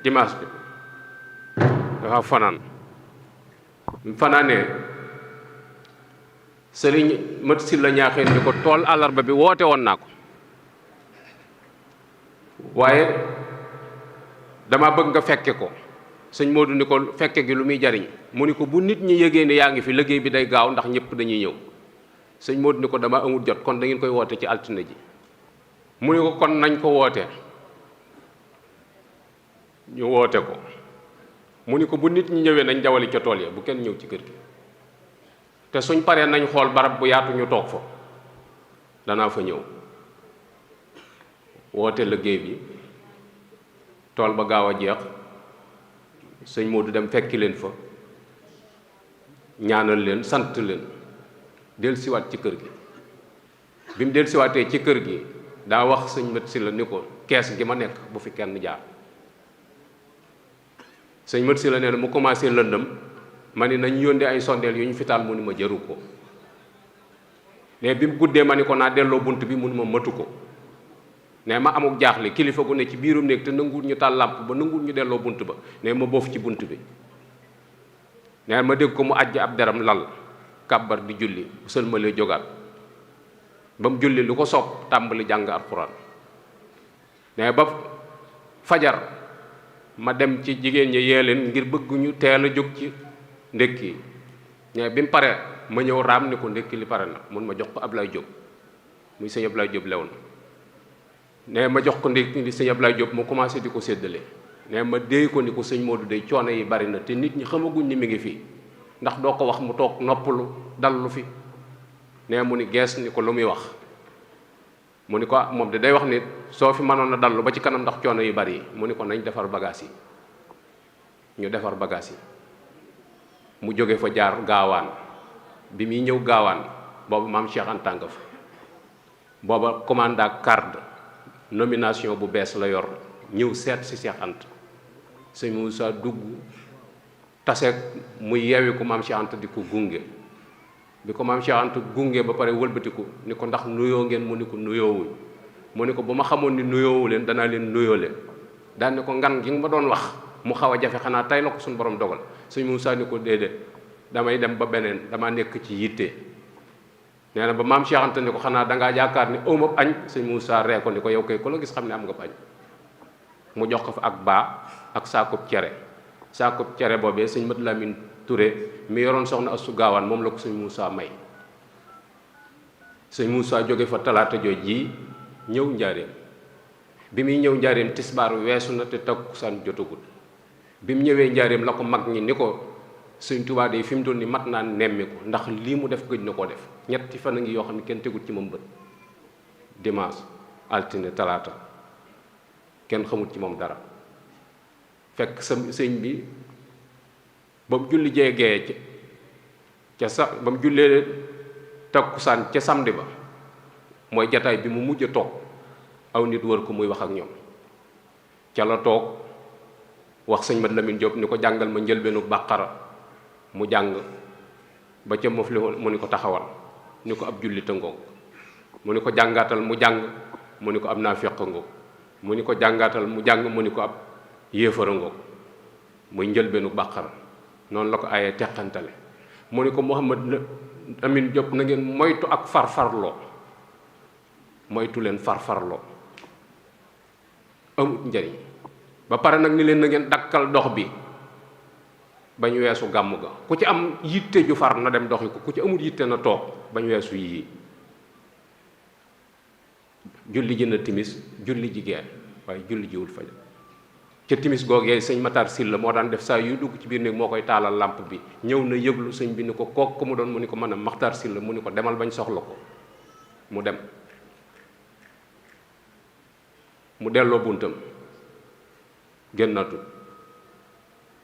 dimanche bi dafa fanaan mu fanaanee sëriñ mat si la Ñaaxeen ni ko tool àllarba bi woote woon naa ko waaye dama bëgg nga fekke ko. sëñ Modou ni ko fekke gi lu muy jariñ mu ni ko bu nit ñi yëgee ne yaa ngi fi liggéey bi day gaaw ndax ñëpp dañuy ñëw. sëñ Modou ni ko dama amul jot kon da ngeen koy woote ci altine ji. mu ni ko kon nañ ko woote. ñu woote ko mu ni ko bu nit ñi ñëwee nañ jawali ca tool ya bu kenn ñëw ci kër gi te suñ paree nañ xool barab bu yaatu ñu toog fa danaa fa ñëw. woote liggéey bi tool ba gaaw a jeex sëñ Modou dem fekki leen fa ñaanal leen sant leen dellusiwaat ci kër gi bi mu dellusiwaatee ci kër gi daa wax sëñ Mat Silla ni ko kees gi ma nekk bu fi kenn jaar sëñ Mat Silla nee na mu commencé lëndëm ma ni nañ yónnee ay sondeel yu ñu fi taal mu ni ma jëru ko mais bi mu guddee ma ni ko naa delloo bunt bi mu ni ma matu ko ne ma amuk jaaxle kilifa gu ne ci biirum néeg te nanguwul ñu taal làmp ba nanguwul ñu delloo bunt ba ne ma boof ci bunt bi ne ma dégg ko mu àjj ab deram lal kàbbar di julli bu sëlmalee jógaat ba mu julli lu ko soob tàmbali jàng alxuraan ne ba fajar ma dem ci jigéen ñi yee leen ngir bëgg ñu teel a jóg ci ndékki ne bi mu paree ma ñëw raam ni ko ndékki li pare na mun ma jox ko Ablaye Diop muy sëñ Ablaye Diop lew na ne ma jox ko ndékki li sëñ Ablaye Diop mu commencé di ko séddale ne ma déy ko ni ko sëñ Modou day coono yi bari na te nit ñi xamaguñ ni mi ngi fii ndax doo ko wax mu toog noppalu dallu fi ne mu ni gees ni ko lu muy wax mu ni ko moom de day wax ni soo fi mënoon a dallu ba ci kanam ndax coono yu bari yi mu ni ko nañ defar bagage yi ñu defar bagage yi mu jóge fa jaar gaawaan bi muy ñëw gaawaan boobu maam Cheikh Anta nga fa booba commanda carte nomination bu bees la yor ñëw seet si Cheikh Anta sëñ Moussa dugg taseeg muy yeewi ko maam Cheikh Anta di ko gunge bi ko maam Cheikh Anta gunge ba pare wëlbatiku ni ko ndax nuyoo ngeen mu ni ko nuyoowuñ mu ni ko bu ma xamoon ni nuyoowu leen danaa leen nuyoo leen daan ni ko ngan gi nga ma doon wax mu xaw a jafe xanaa tey la ko suñu borom dogal sëñ Moussa ni ko déedéet damay dem ba beneen dama nekk ci yitte nee na ba maam Cheikh Anta ni ko xanaa dangaa yaakaar ni awma añ sëñ Moussa ree ko ni ko yow kay ku la gis xam ne am nga añ mu jox ko fa ak baa ak saakub cere boobee sëñ Mat Lamin Touré mi yoroon soxna Astu Gaawaan moom la ko sëñ Moussa may sëñ Moussa jóge fa talaata jooj ji ñëw njaareem bi muy ñëw njaareem tisbaar weesu na te takkusaan jotagut bi mu ñëwee njaareem la ko mag ñi ni ko sëñ Tuubaa de fi mu doon ni mat naa nemmiku ndax lii mu def gëj na koo def ñetti fan a ngi yoo xam ne kenn tegut ci moom bët dimanche altine talaata kenn xamut ci moom dara fekk sa sëñ bi ba mu julli jeegee ba mu jullee takkusaan ca samedi ba mooy jataay bi mu mujj a toog aw nit wër ko muy wax ak ñoom ca la toog wax sëñ Mat Lamin Jóob ni ko jàngal ma njëlbeenu bàqara mu jàng ba ca mof li mu ni ko taxawal ni ko ab jullit a ngoog mu ni ko jàngaatal mu jàng mu ni ko ab naafiq a ngoog mu ni ko jàngaatal mu jàng mu ni ko ab yéefar a ngoog muy njëlbeenu bàqara noonu la ko ayee teqantale mu ni ko Mouhamad Amin Diop na ngeen moytu ak farfarloo moytu leen farfarloo amut njariñ ba pare nag ni leen na ngeen dakkal dox bi bañ weesu gàmm ga ku ci am yitte ju far na dem doxi ko ku ci amut yitte na toog bañ weesu yii julli ji na timis julli ji gee waaye julli jiwul fajar ca timis googee sëñ Matar Sylla moo daan def saa yu dugg ci biir néeg moo koy taalal làmp bi ñëw na yëglu sëñ bi ni ko kook mu doon mu ni ko mën a Matar Sylla mu ni ko demal bañ soxla ko mu dem mu delloo buntam génnatul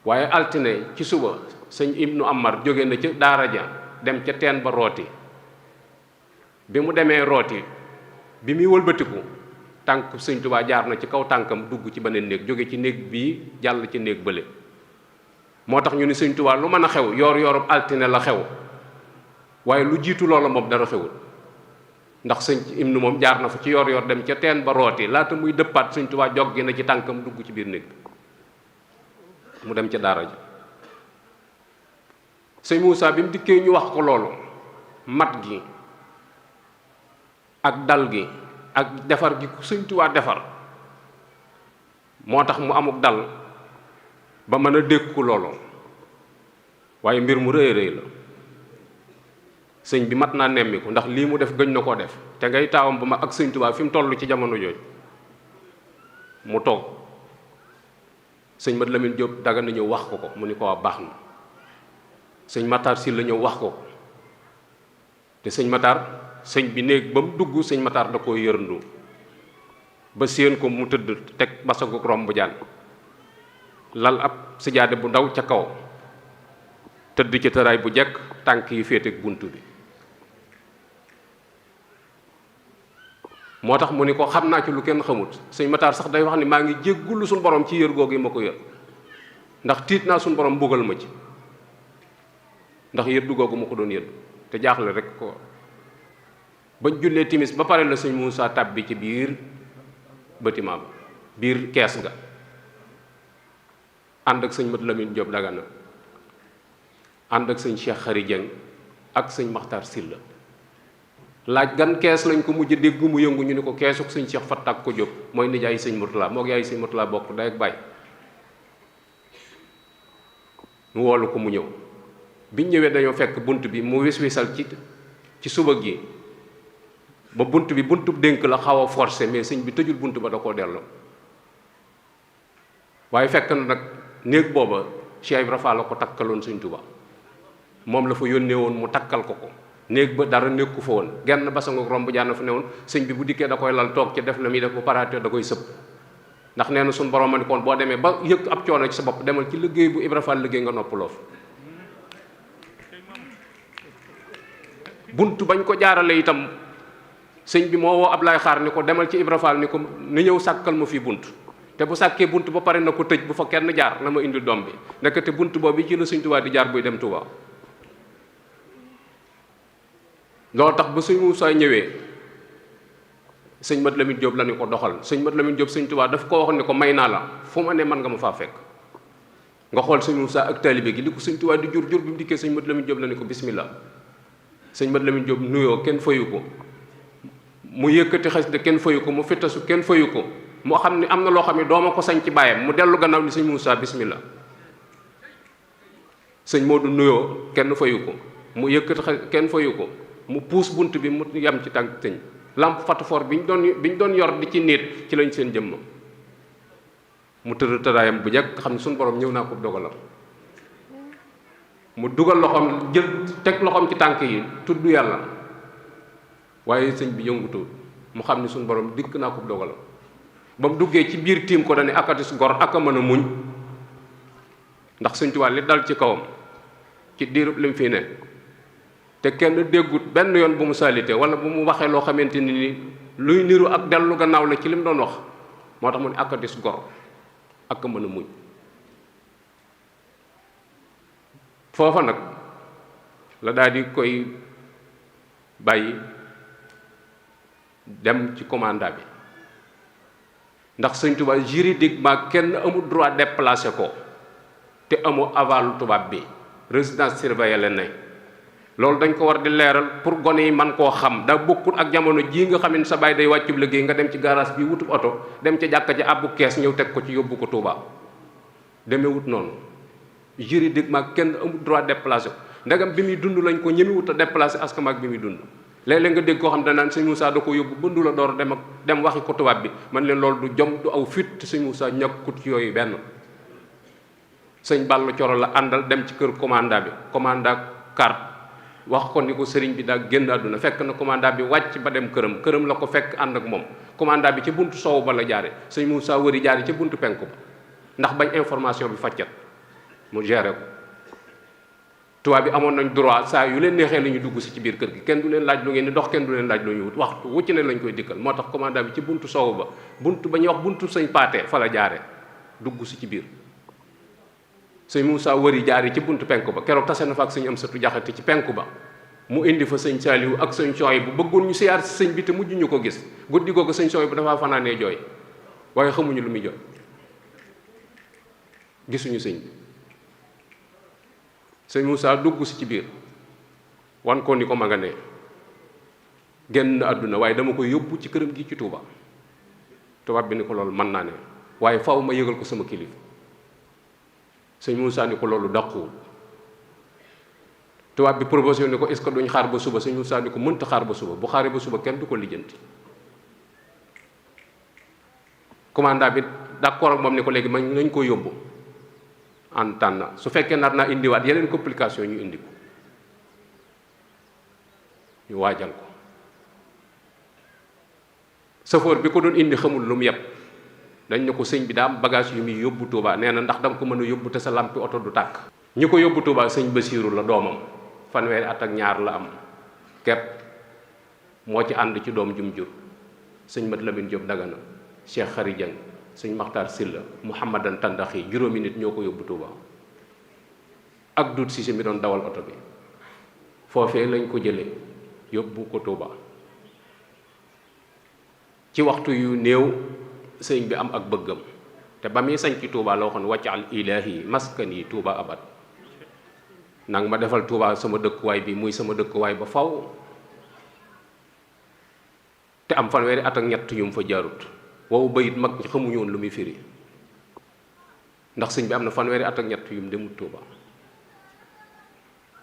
waaye altine ci suba sëñ Ibnu Amar jóge na ca daara ja dem ca teen ba rooti bi mu demee rooti bi muy wëlbatiku tànk sëñ Tuubaa jaar na ci kaw tànkam dugg ci beneen néeg jóge ci néeg bii jàll ci néeg bële moo tax ñu ni sëñ Tuubaa lu mën a xew yoor yoorub altine la xew waaye lu jiitu loola moom dara xewul ndax sëñ Ibnu moom jaar na fa ci yoor yoor dem ca teen ba rooti laata muy dëppaat sëñ Tuubaa jog gi na ci tànkam dugg ci biir néeg bi mu dem ca daara ji sëñ Moussa bi mu dikkee ñu wax ko loolu mat gi ak dal gi ak defar gi ku sëñ Tuubaa defar moo tax mu amuk dal ba mën a dékku loolu waaye mbir mu rëy rëy la sëñ bi mat naa nemmiku ndax lii mu def gëñ na koo def te ngay taawam ba ma ak sëñ Tuubaa fi mu toll ci jamono jooju mu toog sëñ Mat Lamin Jóob daga na ñëw wax ko mu ni ko waa baax na sëñ Matar Sylla ñëw wax ko te sëñ Matar sëñ bi néeg ba mu dugg sëñ Matar da koo yërndu ba séen ko mu tëdd teg basagu romb jaan lal ab sijaade bu ndaw ca kaw tëdd ci tëraay bu jekk tànk yi féete ak bunt bi moo tax mu ni ko xam naa ci lu kenn xamut sëñ Matar sax day wax ni maa ngi jéggulu suñu borom ci yër googu yi ma ko yër ndax tiit naa suñu borom mbugal ma ci ndax yëddu googu ma ko doon yëddu te jaaxle rek ko bañ jullee timis ba pare la sëñ Moussa tàbbi ci biir bâtiment ba biir kees ga ànd ak sëñ Mat Lamine Diop Dagana ànd ak sëñ Cheikh Khary Dieng ak sëñ Makhtar Sylla laaj gan kees lañ ko mujj dégg mu yëngu ñu ni ko keesuk sëñ Cheikh Fatak ko Diop mooy nijaay sëñ Mourtala moo yaay sëñ Mourtala bokk day ak baay mu woolu ko mu ñëw biñ ñëwee dañoo fekk bunt bi mu wis-wisal ci suba gi ba bunt bi buntu dénk la xaw a forcé mais sëñ bi tëjul bunt ba da koo delloo waaye fekk na nag néeg booba Cheikh Ibra Fall la ko takkaloon sëñ Tuba moom la fa yónnee woon mu takkal ko néeg ba dara nekku fa woon genn basangu romb jaan fa ne woon sëñ bi bu dikkee da koy lal toog ci def la muy def bu paraate da koy sëpp ndax nee na suñu borom ma ni koon boo demee ba yëg ab coono ci sa bopp demal ci liggéey bu Ibra Fall liggéey nga noppaloo fa bunt bañ ko jaarale itam sëñ bi moo woo Ablaye Xaar ni ko demal ci Ibra Fall ni ko ni ñëw sàkkal ma fii bunt te bu sàkkee bunt ba pare na ko tëj bu fa kenn jaar na ma indil doom bi nekkate bunt boobu ci la sëñ Tuubaa di jaar buy dem Tuubaa loolu tax ba sëñ Moussa ñëwee sëñ Mat Lamine Diop la ni ko doxal sëñ Mat Lamine Diop sëñ Tuubaa daf ko wax ni ko may naa la fu ma ne man nga ma faa fekk nga xool sëñ Moussa ak taalibe gi li ko sëñ Tuubaa di jur bi mu dikkee sëñ Mat Lamine Diop la ni ko bismillah sëñ Mat Lamine Diop nuyoo kenn fayu ko mu yëkkati xas de kenn fayu ko mu fittasu kenn fayu ko moo xam ne am na loo xam ne dooma ko sañ ci bàyyam mu dellu gannaaw ni sëñ Moussa bismillah sëñ Modou nuyoo kenn fayu ko mu yëkkati xas kenn fayu ko mu puus bunt bi mu yam ci tànk tëñ lampe fatafoor bi ñu doon yor di ci niit ci lañ seen jëmm mu tëdd tëraayam bu njëkk xam ne suñu borom ñëw naa ko dogalam mu dugal loxoom jël teg loxoom ci tànk yi tudd yàlla waaye sëñ bi yëngutu mu xam ni suñu borom dikk naa ko dogalam ba mu duggee ci biir tiim ko dane akatis gor aka mën a muñ ndax sëñ Tuubaa li dal ci kawam ci diirub lim fii ne te kenn déggut benn yoon bu mu salité wala bu mu waxee loo xamante ni luy niru ak dellu gannaaw la ci lim doon wax moo tax mu ne akatis gor aka mën a muñ foofa nag la daal di koy bàyyi dem ci commanda bi ndax sëñ Tuubaa juridiquement kenn amul droit déplacer ko te amoo aval tubaab bi résidence surveillée la ne loolu dañ ko war di leeral pour gone yi man koo xam da bokkul ak jamono jii nga xam ne sa baay day wàccub liggéey nga dem ci garage bi wutub oto dem ca jàkka ja àbbu kees ñëw teg ko ci yóbbu ko Tuubaa demewut noonu juridiquement kenn amul droit déplacer ko ndegam bi muy dund lañ ko ñemewut a déplacer askan ak bi muy dund léeg-léeg nga dégg koo xam danaan sëñ Moussa da ko yóbbu bëndu la door dem waxi ko tubaab bi man leen loolu du jom du aw fit te sëñ Moussa ñàkkut ci yooyu benn sëñ Balla Coro la àndal dem ci kër commanda bi commanda carte wax ko ni ko sëriñ bi daa génn àdduna fekk na commanda bi wàcc ba dem këram la ko fekk ànd ak moom commanda bi ca buntu soow ba la jaare sëñ Moussa wëri jaare ca buntu penku ba ndax bañ information bi faccat mu géré ko tubaab bi amoon nañ droit saa yu leen neexee la ñu dugg si ci biir kër gi kenn du leen laaj lu ngeen di dox kenn du leen laaj lu ñu wut waxtu wucc ne lañ koy dikkal moo tax commandant bi ci buntu soow ba buntu ba ñuy wax buntu sëñ paate fa la jaare dugg si ci biir sëñ Moussa wëri jaare ci buntu penku ba keroog tase na fa ak sëñ Amsatu Jaxate ci penku ba mu indi fa sëñ Saaliwu ak sëñ Sooy bu bëggoon ñu siyaar si sëñ bi te mujj ñu ko gis guddi googu sëñ Sooy bu dafaa fanaanee jooy waaye xamuñu lu muy jooy gisuñu sëñ bi sëñ Moussa dugg si ci biir wan ko ni ko ma nga ne génn àdduna waaye dama koy yóbbu ci këram gi ci Touba tubaab bi ni ko loolu mën naa ne waaye faw ma yëgal ko sama kilifa sëñ Moussa ni ko loolu dàquwul tubaab bi proposition ni ko est-ce que duñ xaar ba suba sëñ Moussa ni ko mënta xaar ba suba bu xaaree ba suba kenn du ko lijjanti commandant bi d'accord ak moom ni ko léegi man nañ ko yóbbu en tànn su fekkee nar naa indiwaat yeneen complication ñu indi ko ñu waajal ko safoor bi ko doon indi xamul lu mu yeb dañ ne ko sëñ bi daa am bagage yu muy yóbbu Touba nee na ndax danga ko mën a yóbbu te sa lampi oto du tàkk. ñi ko yóbbu Touba sëñ Basiiru la doomam fanweeri at ak ñaar la am kepp moo ci ànd ci doom jum jur sëñ Mat Lamin Jóob Dagana Cheikh Xari Jang sëñ Maxtaar Silla Muhammadan Tandaxi juróomi nit ñoo ko yóbbu Touba ak Dut Sise mi doon dawal oto bi foofee lañ ko jële yóbbu ko Touba ci waxtu yu néew sëñ bi am ak bëggam te ba muy sañ ci Touba la waxoon waccal ilaahi maskani Touba abad nang ma defal Touba sama dëkkuwaay bi muy sama dëkkuwaay ba faw te am fanweeri at ak ñett yu mu fa jaarut wow bayit mag ñi xamuñu woon lu muy firi ndax sëñ bi am na fanweeri at ak ñett yu mu demut Touba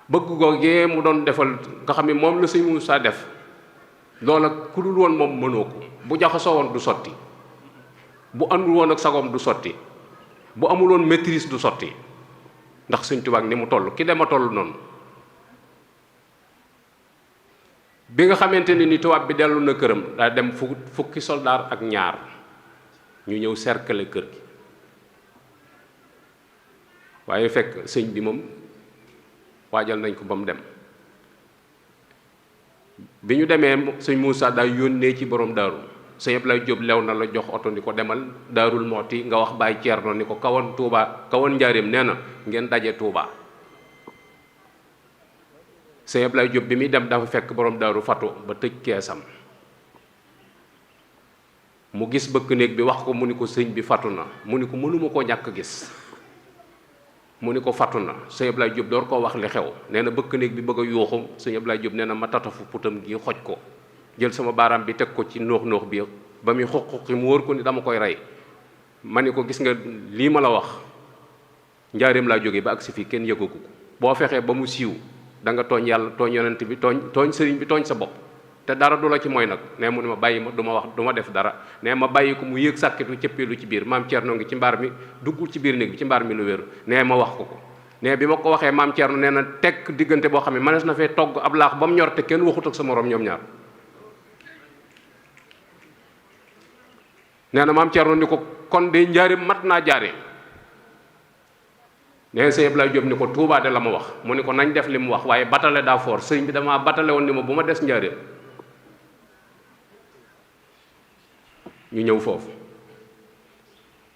bëgg googee mu doon defal nga xam ne moom la sëñ Moussa def loola ku dul woon moom mënoo ko bu jaxasoo woon du sotti bu àndul woon ak sagoom du sotti bu amul woon maîtrise du sotti ndax sëñ Tuubaa ni mu toll ki dema toll noonu bi nga xamante ne ni tubaab bi dellu na këram daa dem fukki soldaar ak ñaar ñu ñëw cercle kër gi waaye fekk sëñ bi moom waajal nañ ko ba mu dem bi ñu demee sëñ Moussa daa yónnee ci borom daaru sëñ Ablaye Diop lew na la jox oto ni ko demal Daarul Mooti nga wax Baay Ceerno ni ko kawoon Touba kawoon njaareem nee na ngeen daje Touba sëñ Ablaye Diop bi muy dem dafa fekk borom daaru fatu ba tëj keesam mu gis bëkk néeg bi wax ko mu ni ko sëñ bi fatu na mu ni ko mënuma koo ñàkk gis mu ni ko fatu na sëñ Ablaye Diop door koo wax li xew nee na bëkk néeg bi bëgg a yuuxu sëñ Ablaye Diop nee na ma tatafu putam gi xoj ko jël sama baaraam bi teg ko ci noox bi ba muy xuqi mu wóor ko ni dama koy rey ma ni ko gis nga lii ma la wax njaareem laa jóge ba agsi fii kenn yëgagu ko boo fexee ba mu siiw da nga tooñ yàlla tooñ yonent bi tooñ sëriñ bi tooñ sa bopp te dara du la ci mooy nag nee mu ne ma bàyyi ma du ma wax du ma def dara nee ma bàyyi ko mu yéeg sàkkitu cëppeelu ci biir maam Thierno ngi ci mbaar mi duggul ci biir néeg bi ci mbaar mi lu wéru nee ma wax ko nee bi ma ko waxee maam Thierno nee na tekk diggante boo xam ne mënees na fee togg ab laax ba mu ñor te kenn waxut ak sa morom ñoom ñaar nee na maam Thierno ni ko kon de njaareem mat naa jaaree nee sëñ Ablaye Diop ni ko Touba de la ma wax mu ni ko nañ def li mu wax waaye batale daa foor sëñ bi damaa batale woon ni ma bu ma des njaareem ñu ñëw foofu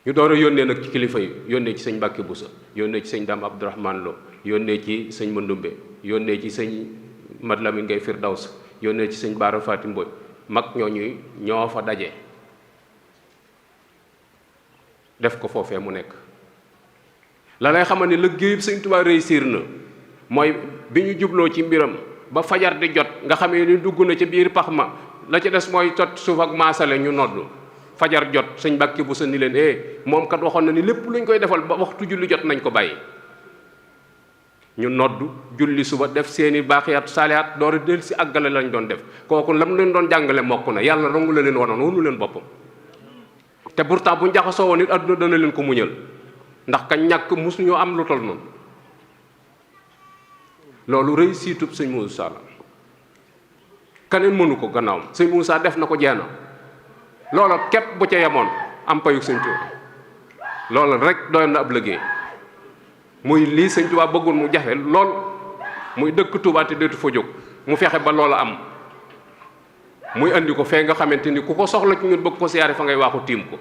ñu door a yónnee nag ci kilifa yi yónnee ci sëñ Mbàkke Busa yónnee ci sëñ Dame Abdourahmane Lo yónnee ci sëñ Mandumbe yónnee ci sëñ Mat Lamin Ngay Firdaws yónnee ci sëñ Baara Fatim Mboy mag ñooñu ñoo fa daje def ko foofee mu nekk la lay xamal ni liggéeyub sëñ Tuubaa réussir na mooy bi ñu jubloo ci mbiram ba fajar di jot nga xamee ni dugg na ci biir pax ma la ci des mooy tot suuf ak maasale ñu nodd fajar jot sëñ Mbàkke bu sa ni leen moom kat waxoon na ni lépp luñ koy defal ba waxtu julli jot nañ ko bàyyi ñu nodd julli suba def seeni baaxiyaat saalihaat door a del si àggale lañ doon def kooku lam leen doon jàngale mokk na yàlla rongu la leen wanoon wonu leen boppam te pourtant bu njaxasoo woon it àdduna dana leen ko muñal ndax ka ñàkk mosuñoo am lu tol noonu loolu réussitub sëñ Moussa la keneen mënu ko gannaawam sëñ Moussa def na ko jeena loola képp bu ca yemoon am payug sëñ Tuubaa loola rek doy na ab liggéey muy lii sëñ Tuubaa bëggoon mu jafe lool muy dëkk Tuubaa te deetu fa jóg mu fexe ba loola am muy andi ko fee nga xamante ni ku ko soxla ci ñun bëgg ko siyaare fa ngay waaxu tiim ko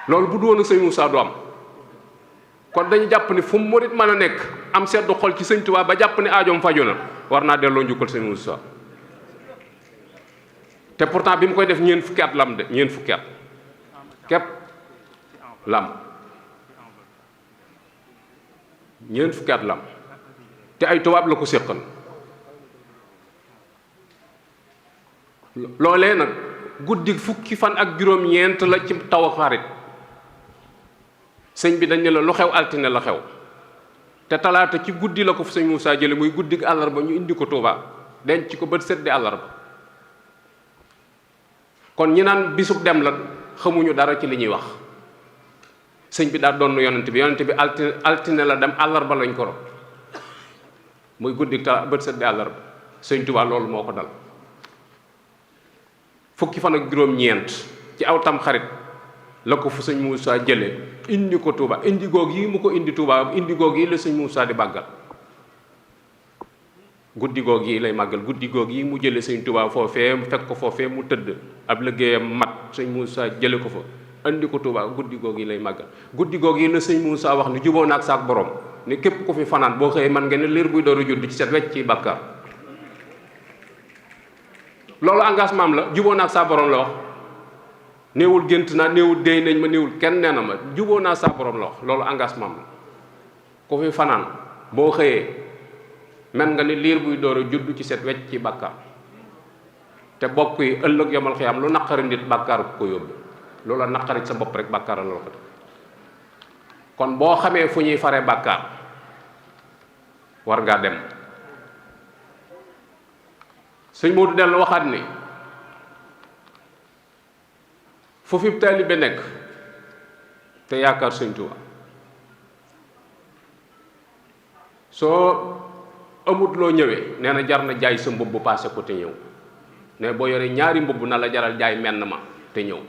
loolu bu du woon ak sëñ Moussa du am kon dañu jàpp ni fu mu murit mën a nekk am seddu xol ci sëñ Tuubaa ba jàpp ni aajoom faju na war naa delloo njukkal sëñ Moussa te pourtant bi mu koy def ñeent fukki at lam de ñeent fukki at képp lam ñeent fukki at lam te ay tubaab la ko séqal loolee nag guddi fukki fan ak juróom-ñeent la ci taw xarit sëñ bi dañ ne la lu xew altine la xew te talaata ci guddi la ko sëñ Moussa jële muy guddi àllarba ñu indi ko Touba denc ko bët set di àllarba kon ñi naan bisub dem la xamuñu dara ci li ñuy wax sëñ bi daa doon yonent bi altine la dem àllarba lañ ko rob muy guddi bët set di àllarba sëñ Touba loolu moo ko dal fukki fan ak juróom-ñeent ci aw tam xarit la ko fu sëñ Moussa jële indi ko Touba indi goog yi mu ko indi Touba indi goog yi la sëñ Moussa di màggal guddi goog yi lay màggal guddi goog yi mu jële sëñ Touba foofee mu fekk ko foofee mu tëdd ab liggéeyam mat sëñ Moussa jële ko fa indi ko Touba guddi goog yi lay màggal guddi goog yi la sëñ Moussa wax ni juboo naag saak borom ni képp ku fi fanaan boo xëyee man ngeen ne liir buy door a judd ci set wecc ci bàkkaar loolu engagement am la juboo naag saa borom la wax néewul gént naa néewul déy nañ ma néewul kenn nee na ma juboo naa saa borom la wax loolu engagement am la ku fi fanaan boo xëyee man nga ni liir buy door a judd ci set wecc ci bàkkaar te bokk yi ëllëg yomal xiyaam lu naqari nit bàkkaar ko yóbbu loola naqari sa bopp rek bàkkaar la ko def kon boo xamee fu ñuy fare bàkkaar war ngaa dem sëñ Moodu dellu waxaat ni fu fi taalibe nekk te yaakaar sëñ Tuubaa soo amut loo ñëwee nee na jar na jaay sa mbubb bu paase ko te ñëw ne boo yoree ñaari mbubb na la jaral jaay menn ma te ñëw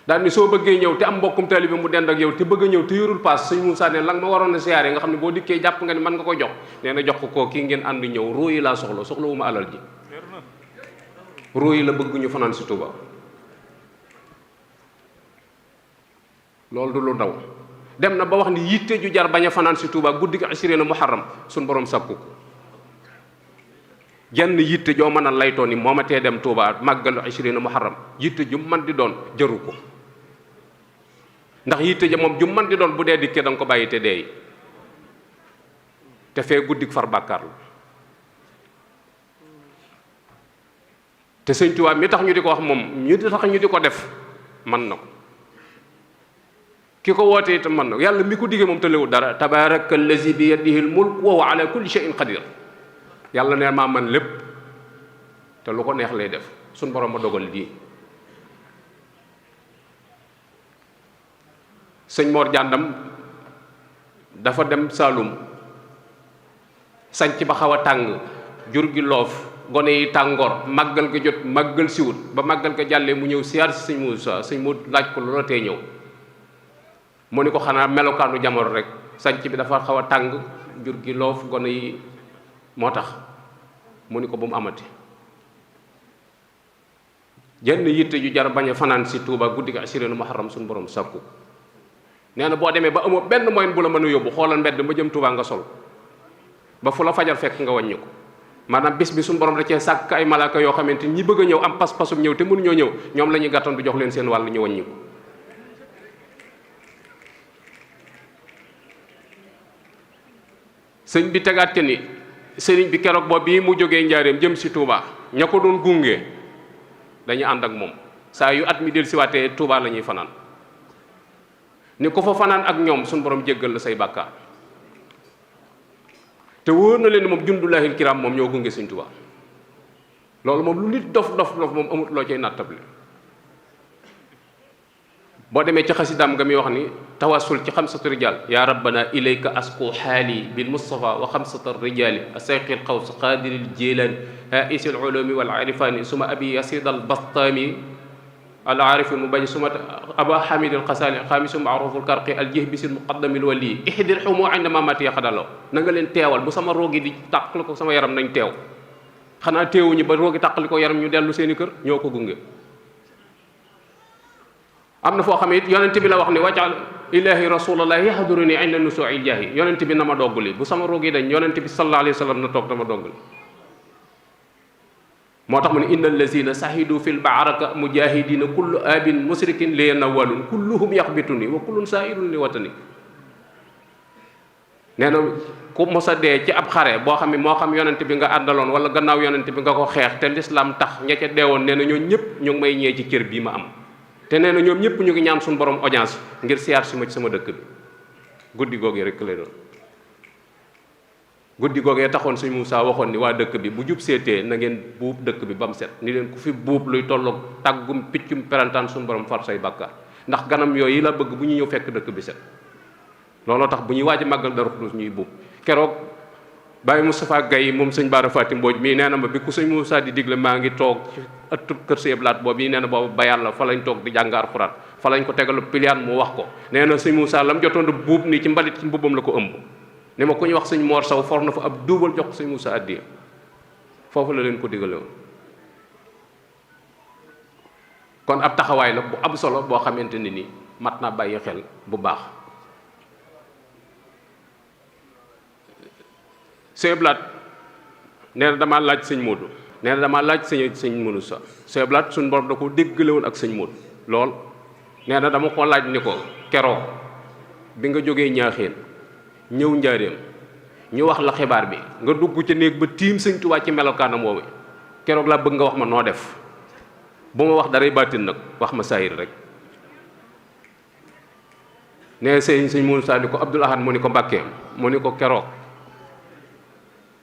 daal ni soo bëggee ñëw te am mbokkum taalibe mu dend ak yow te bëgg a ñëw te yorul paas sëñ Moussa ne la nga ma waroon a siyaare nga xam ne boo dikkee jàpp nga ni mën nga ko jox nee na jox ko kii ngeen ànd ñëw ruu yi laa soxla wu ma alal ji ruu yi la bëgg ñu fanaan si Touba loolu du lu ndaw dem na ba wax ni yitte ju jar bañ a fanaan si Touba guddi gi asirina muharram suñ borom sakku ko jenn yitte joo mën a laytoo ni moo ma tee dem Touba màggalu asirina muharram yitte ju man di doon jaru ko ndax yitte ja moom ju man di doon bu dee dikkee da nga ko bàyyi te deey te fee guddik far bàkkaar la te sëñ Tuubaa mi tax ñu di ko wax moom ñu tax ñu di ko def man na ko ki ko wootee itam man na ko yàlla mi ko diggee moom tëlewul dara tabaaraka allazi bi yadihi al mulk wa huwa ala kulli shay'in qadir yàlla ne maa man lépp te lu ko neex lay def suñ borom ma dogal lii sëñ Mor Jàndam dafa dem Saalum sanc ba xaw a tàng jur gi loof gone yi tàngoor màggal ga jot màggal siwut ba màggal ga jàllee mu ñëw siyaar si sëñ Muusaa sëñ mu laaj ko loola tee ñëw mu ni ko xanaa melokaanu jamono rek sanc bi dafa xaw a tàng jur gi loof gone yi moo tax mu ni ko bu mu amati jenn yitte ju jar bañ a fanaan si Tuuba guddi gi asirinu muharram suñu borom sàkku nee na boo demee ba amoo benn moyen bu la mën a yóbbu xoolal mbedd ma jëm Tuuba nga sol ba fu la fajar fekk nga wàññi ko maanaam bis bi suñu borom da cee sàkk ay malaaka yoo xamante ñi bëgg a ñëw am pas-pasum ñëw te mënuñoo ñëw ñoom la ñuy gàttandu jox leen seen wàll ñu wàññi ko sëñ bi tegaat ke ni sëriñ bi keroog boobu bii mu jógee njaareem jëm si Touba ña ko doon gunge dañuy ànd ak moom saa yu at mi del siwaatee Touba la ñuy fanaan ni ko fa fanaan ak ñoom suñu borom jéggal la say bàkkaar te wóor na leen ni moom jundullaahil kiram moom ñoo gunge sëñ Touba loolu moom lu nit dof moom amut loo cay nattable boo demee ci xasidaam nga mi wax ni tawassul ci xamsatu rijal ya rabbana ilayka asku xaali bil mustafa wa xamsata rijali asayqil xaws qadiril jilani haisil ulumi wal arifani suma abi yasid al bastami al arifi mu bañ suma aba hamid al xasali xaamisu maaruful karqi al jihbisil muqaddamil wali ihdir xumu inda mamati yaxadaloo na nga leen teewal bu sama roogi di tàqali ko sama yaram nañ teew xanaa teewuñu ba roogi tàqali ko yaram ñu dellu seeni kër ñoo ko gunge am na foo xam ne it yonent bi la wax ni wajal ilahi rasulallah yahduruni inda nusuil jaahi yonent bi na ma dogguli bu sama roog yi dañ yonent bi sallallahu alayhi wa sallam na toog dama dogguli moo tax mu ne inna allazina sahidu fi lbaaraka mujahidina kullu abin musrikin li nawalun kulluhum yaxbituni wa kullun sairun li watani nee na ku mos a dee ci ab xare boo xam ne moo xam yonent bi nga àndaloon wala gannaaw yonent bi nga ko xeex te lislaam tax ña ca deewoon nee na ñoo ñëpp ñu ngi may ñee ci cër bii ma am te nee na ñoom ñëpp ñu ngi ñaan suñu borom audience ngir siyaar si ma ci sama dëkk bi guddi googee rek lay doon guddi googee taxoon suñ Moussa waxoon ni waa dëkk bi bu jub seetee na ngeen buub dëkk bi ba mu set ni leen ku fi buub luy tolloog tàggum piccum perantaan suñu borom far say bàkkaar ndax ganam yooyu la bëgg bu ñu ñëw fekk dëkk bi set looloo tax bu ñuy waaj a màggal Daaru Xudoos ñuy buub keroog Baye Moustapha Gaye moom sëñ Bara Faty Mbodj mii nee na ma bi ku sëñ Moussa di digle maa ngi toog ci ëttu kër Sëñ Blaat boobu yi nee na boobu ba yàlla fa lañ toog di jàng Alxuraan fa lañ ko tegalu piliyaan mu wax ko nee na sëñ Moussa lam jotoon buub nii ci mbalit ci mbubbam la ko ëmb ni ma ku ñu wax sëñ Mor Sow for na fa ab duubal jox ko sëñ Moussa addiya foofu la leen ko digale woon kon ab taxawaay la bu am solo boo xamante ne ni mat naa bàyyi xel bu baax. Sëñ Blaat nee na damaa laaj sëñ Modou nee na damaa laaj sëñ Modou sa Sëñ Blaat suñu borom da ko déggale woon ak sëñ Modou lool nee na dama ko laaj ni ko keroog bi nga jógee ñaaxeen ñëw njaareem ñu wax la xibaar bi nga dugg ca néeg ba tiim sëñ Tuubaa ci melokaanam woowu keroog laa bëgg nga wax ma noo def bu ma wax daray baatin nag wax ma saayir rek nee sëñ Modou sa ni ko Abdoul Ahad mu ni ko Mbàkke mu ni ko keroog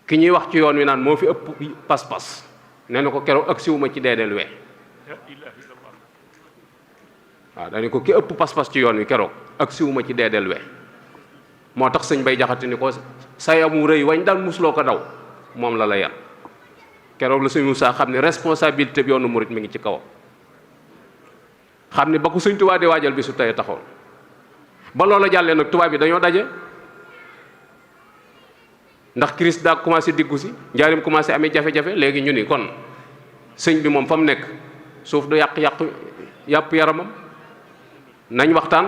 ki ñuy wax ci yoon wi naan moo fi ëpp pas-pas nee na ko keroog ak siwuma ci deedeel we waaw dañu ko ki ëpp pas-pas ci yoon wi keroog ak siwuma ci deedeel we moo tax sëñ Bay Jaxate ni ko sayamu rëy wañ daan musloo ko daw moom la la yar keroog la sëñ Moussa xam ne responsabilité bi yoonu murit mi ngi ci kawam xam ne ba ko sëñ Tuubaa di waajal bi su tey taxaw ba loola jàllee nag tubaab bi dañoo daje ndax crise daa commencé diggu si njaarim commencé amee jafe-jafe léegi ñu ni kon sëñ bi moom fa mu nekk suuf du yàpp yaramam nañ waxtaan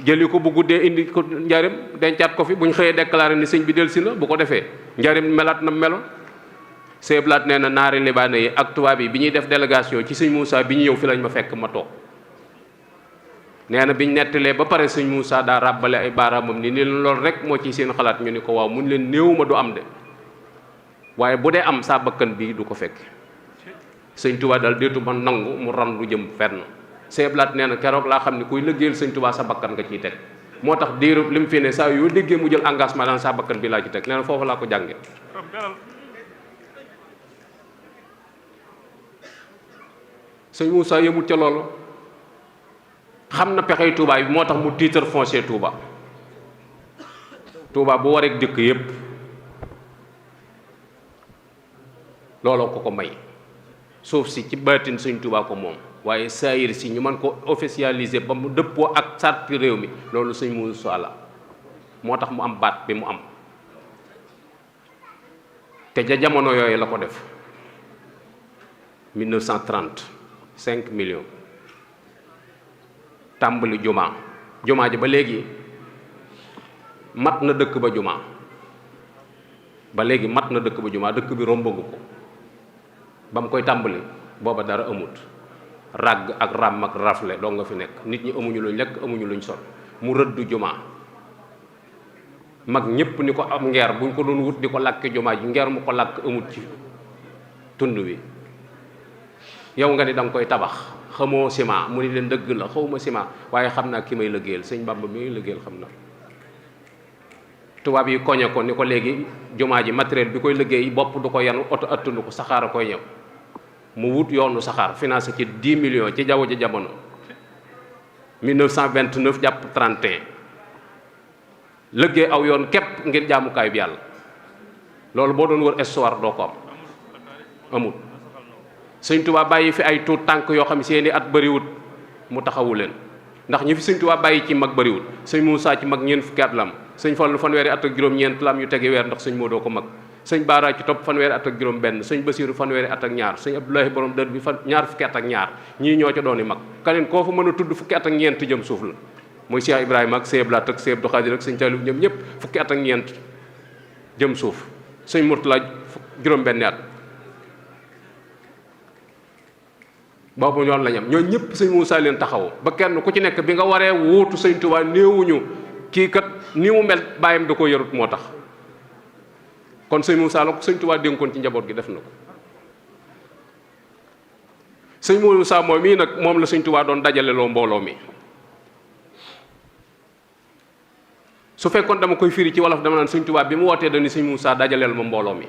jëli ko bu guddee indi ko njaarim dencaat ko fi bu ñu xëyee déclaré ni sëñ bi dellusi na bu ko defee njaarim melaat na meloon. Sëñ Blaat nee na naari libaane yi ak tubaab yi bi ñuy def délégation ci sëñ Moussa bi ñu ñëw fi lañ ma fekk ma toog nee na biñ nettalee ba pare sëñ Moussa daa ràbbale ay baaraamam ni loolu rek moo ci seen xalaat ñu ni ko waaw mun leen néew ma du am de waaye bu dee am saa bakkan bii du ko fekk sëñ Touba daal déetu ma nangu mu ran lu jëm fenn. Sëñ Blaat nee na keroog laa xam ne kuy liggéeyal sëñ Touba sa bakkan nga ciy teg moo tax diirub li mu fi ne saa yoo déggee mu jël engagement daan saa bakkan bi laa ci teg nee na foofu laa ko jànge sëñ Moussa yëmut ca loolu xam na pexey Touba bi moo tax mu titre foncier Touba bu wareek dëkk yépp looloo ko may suuf si ci baatin sëñ Touba ko moom waaye saayir si ñu mën ko officialiser ba mu dëppoo ak sarti réew mi loolu sëñ Moussa la moo tax mu am baat bi mu am te ja jamono yooyu la ko def 1930 5 millions tàmbali jumaa ji ba léegi mat na dëkk ba jumaa dëkk bi rombagu ko ba mu koy tàmbali booba dara amut ràgg ak ràmm ak rafle doo nga fi nekk nit ñi amuñu luñ lekk amuñu luñ sol mu rëdd jumaa mag ñépp ni ko am ngeer buñ ko doon wut di ko làkki jumaa ji ngeer mu ko làkk amut ci tund wi yow nga ni da nga koy tabax xamoo ciment mu ni leen dëgg la xawma ciment waaye xam naa ki may liggéeyal sëñ Bamba mi may liggéeyal xam na tubaab yi koñe ko ni ko léegi jumaa ji matériel bi koy liggéey bopp du ko yanu oto attunu ko saxaar a koy ñëw mu wut yoonu saxaar financé ci 10 millions ci jaww ji jamono 1929 jàpp 31 liggéey aw yoon képp ngir jaamukaay bi yàlla loolu boo doon wër histoire doo ko am amul sëñ Tuubaa bàyyi fi ay tuut tànk yoo xam seeni at bëriwut mu taxawu leen ndax ñi fi sëñ Tuubaa bàyyi ci mag bëriwut sëñ Moussa ci mag ñeent fukki at la am sëñ Fallu fanweeri at ak juróom-ñeent la am yu tegi weer ndax sëñ Modou ko mag sëñ Baara ci topp fanweeri at ak juróom-benn sëñ Basiiru fanweeri at ak ñaar sëñ Abdoulahi borom dër bi ñaar fukki at ak ñaar ñii ñoo ca dooni mag kaneen koo fa mën a tudd fukki at ak ñeent jëm suuf la muy Cheikh Ibrahima ak Sëñ Blaat ak Sëñ Abdou Khadir ak sëñ Taalib ñoom ñëpp fukki at ak ñeent jëm suuf sëñ Murtala juróom-benni at boobu ñoon lañ am ñoo ñëpp sëñ Moussa leen taxaw ba kenn ku ci nekk bi nga waree wuutu sëñ Touba néewuñu kii kat ni mu mel bàyyam da ko yarut moo tax kon sëñ Moussa la ko sëñ Touba dénkoon ci njaboot gi def na ko sëñ Moussa moom mii nag moom la sëñ Touba doon dajale loo mbooloo mi su fekkoon dama koy firi ci wolof dama naan sëñ Touba bi mu wootee dañu sëñ Moussa dajaleel ma mbooloo mi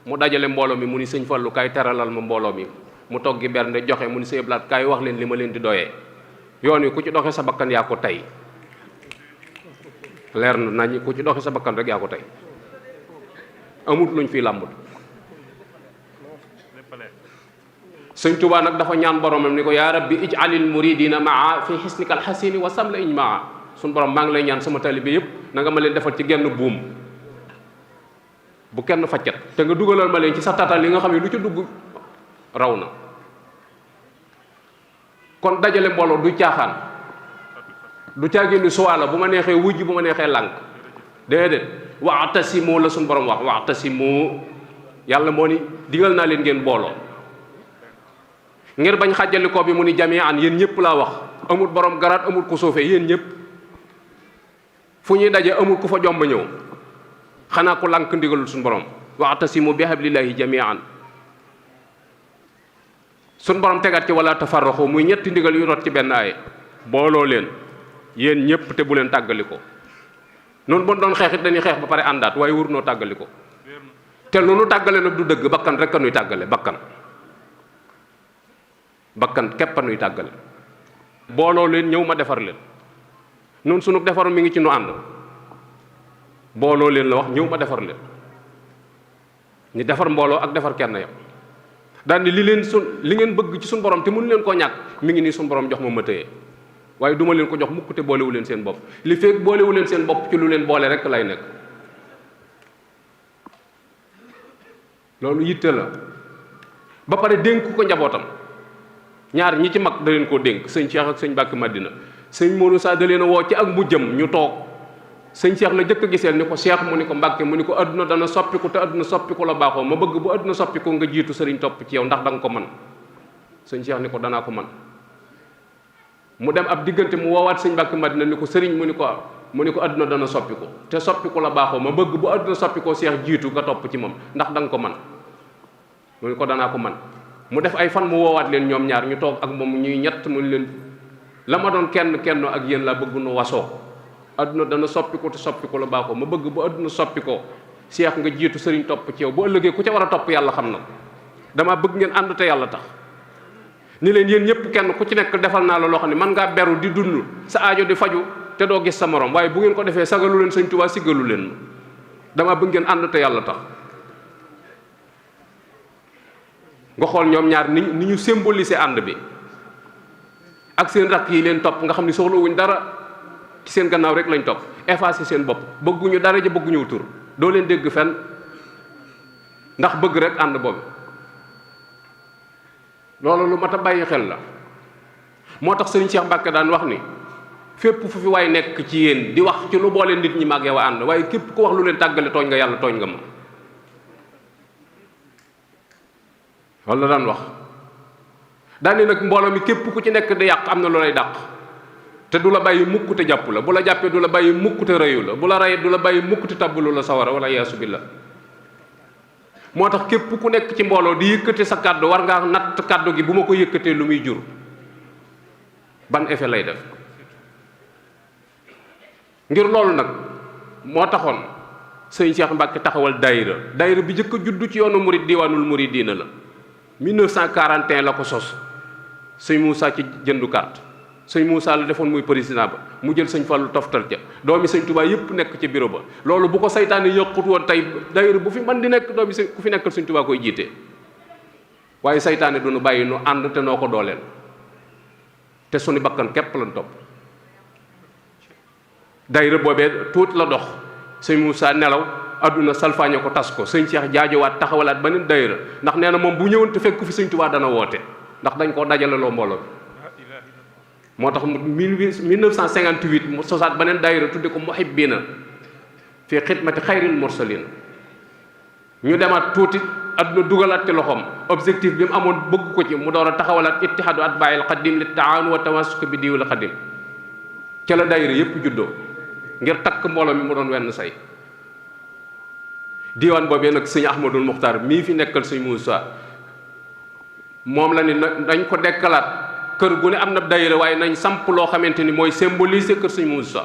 mu dajale mbooloo mi mu ni sëñ Fallu kaay teralal ma mbooloo mi mu toggi bernde joxe mu ni Sëñ Blaat kaay wax leen li ma leen di doyee yoon wi ku ci doxe sa bakkan yaa ko tey leer na nañ ku ci doxe sa bakkan rek yaa ko tey amut luñ fiy làmbut. sëñ Tuubaa nag dafa ñaan boromam ni ko yaa rabbi ij'alil muridina maa fi xisnikal xasini wa samla iñ maa suñ borom maa ngi lay ñaan sama taalibe yëpp na nga ma leen defal ci genn buum bu kenn faccat te nga dugalal ma leen ci sa tatal li nga xam ne lu ci dugg raw na. kon dajale mbooloo du caaxaan du caagéen ni suwaala bu ma neexee wujj bu ma neexee lànk déedéet wa'tasimu la suñ borom wax wa'tasimu yàlla moo ni digal naa leen ngeen booloo ngir bañ xàjjalikoo bi mu ni jami'an yéen ñëpp laa wax amul borom garaat amul ku suufee yéen ñëpp fu ñuy daje amul ku fa jomba ñëw xanaa ku lànk ndigalul suñu borom wa'tasimu bi hablillahi jami'an suñu borom tegaat ci wala tafarraxu muy ñetti ndigal yu rot ci benn aaya booloo leen yéen ñëpp te bu leen tàggaliko noonu bu doon xeex it dañuy xeex ba pare àndaat waaye wur noo tàggaliko te lu nu tàggale nag du dëgg bakkan rek a nuy tàggale bakkan képp a nuy tàggale booloo leen ñëw ma defar leen noonu sunu defaru mi ngi ci nu ànd booloo leen la wax ñëw ma defar leen ñu defar mbooloo ak defar kenn yam daal ni li ngeen bëgg ci suñu borom te mënu leen koo ñàkk mi ngi nii suñu borom jox ma téye waaye duma leen ko jox mukk te boolewu leen seen bopp li fekk boolewu leen seen bopp ci lu leen boole rek lay nekk loolu yitte la ba pare dénk ko njabootam ñaar ñi ci mag da leen koo dénk sëñ Cheikh ak sëñ Mbàkke Madina sëñ Modou Sa da leen a woo ci ak mujjam ñu toog sëñ Cheikh la jëkk a giseel ni ko Cheikh mu ni ko Mbàkke mu ni ko adduna dana soppiku te adduna soppiku la baaxoo ma bëgg bu adduna soppiku nga jiitu sëriñ topp ci yow ndax da nga ko man sëñ Cheikh ni ko danaa ko man mu dem ab diggante mu woowaat sëñ Mbàkke Madina ni ko sëriñ mu ni ko adduna dana soppiku te soppiku la baaxoo ma bëgg bu adduna soppikoo Cheikh jiitu nga topp ci moom ndax da nga ko man mu ni ko danaa ko man mu def ay fan mu woowaat leen ñoom ñaar ñu toog ak moom ñuy ñett mu ni leen la ma doon kenn ak yéen laa bëgg nu wasoo adduna dana soppiku te soppiku la baaxoo ma bëgg bu adduna soppikoo Cheikh nga jiitu sëriñ topp ci yow bu ëllëgee ku ca war a topp yàlla xam na ko dama bëgg ngeen ànd te yàlla tax ni leen yéen ñëpp kenn ku ci nekk defal naa la loo xam ne man ngaa beru di dund sa aajo di faju te doo gis sa morom waaye bu ngeen ko defee sagalu leen sëñ Tuubaa siggalu leen dama bëgg ngeen ànd te yàlla tax nga xool ñoom ñaar ni ñu symboliser ànd bi ak seen rakk yi leen topp nga xam ne soxlawuñ dara ci seen gannaaw rek lañ topp effacer seen bopp bëgguñu dara ja bëgguñu tur doo leen dégg fenn ndax bëgg rek ànd boobu loolu lu mat a bàyyi xel la moo tax sëriñ Cheikh Mbacke daan wax ni fépp fu fi waay nekk ci yéen di wax ci lu boole nit ñi mag yow a ànd waaye képp ku wax lu leen tàggale tooñ nga yàlla tooñ nga ma loolu la daan wax daane nag mbooloo mi képp ku ci nekk di yàq am na lu lay dàq te du la bàyyi mukk te jàpp la bu la jàppee du la bàyyi mukk te rëyu la bu la reyee du la bàyyi mukk te tabbalu la sawara wala yaasu billah moo tax képp ku nekk ci mbooloo di yëkkate sa kàddu war ngaa natt kàddu gi bu ma ko yëkkatee lu muy jur ban effet lay def ngir loolu nag moo taxoon sëñ Cheikh Mbacke taxawal daayira bi jëkk a juddu ci yoonu murid diwaanul muridina la 1941 la ko sos sëñ Moussa ci jëndu carte sëñ Moussa la defoon muy président ba mu jël sëñ Fallu toftal ca doomi sëñ Touba yëpp nekk ca bureau ba loolu bu ko saytaane yëqut woon tey daayira bu fi man di nekk doomi ku fi nekkal sëñ Touba koy jiite waaye saytaane du nu bàyyi nu ànd te noo ko dooleel te suñu bakkan képp lañ topp daayira boobee tuuti la dox sëñ Moussa nelaw adduna salfaañe ko tas ko sëñ Cheikh jaajowaat taxawalaat beneen daayira ndax nee na moom bu ñëwoon te fekk fi sëñ Touba dana woote ndax dañ koo dajale loo mbooloo bi moo tax 1958 mu sosaat beneen daayira tudde ko muhibbina fi xidmati xayril mursalin ñu demaat tuuti adduna dugalaat ci loxoom objectif bi mu amoon bëgg ko ci mu door a taxawalaat ittihaadu atbaa'il xadim li taawun wa tawasuk bi diwil xadim ca la daayira yépp juddoo ngir takk mbooloo mi mu doon wenn say diwaan boobee nag sëñ Ahmadul Muxtaar mii fi nekkal sëñ Moussa moom la ni dañ ko dekkalaat kër gu ne am na daayira waaye nañ samp loo xamante ni mooy symboliser kër sëñ Moussa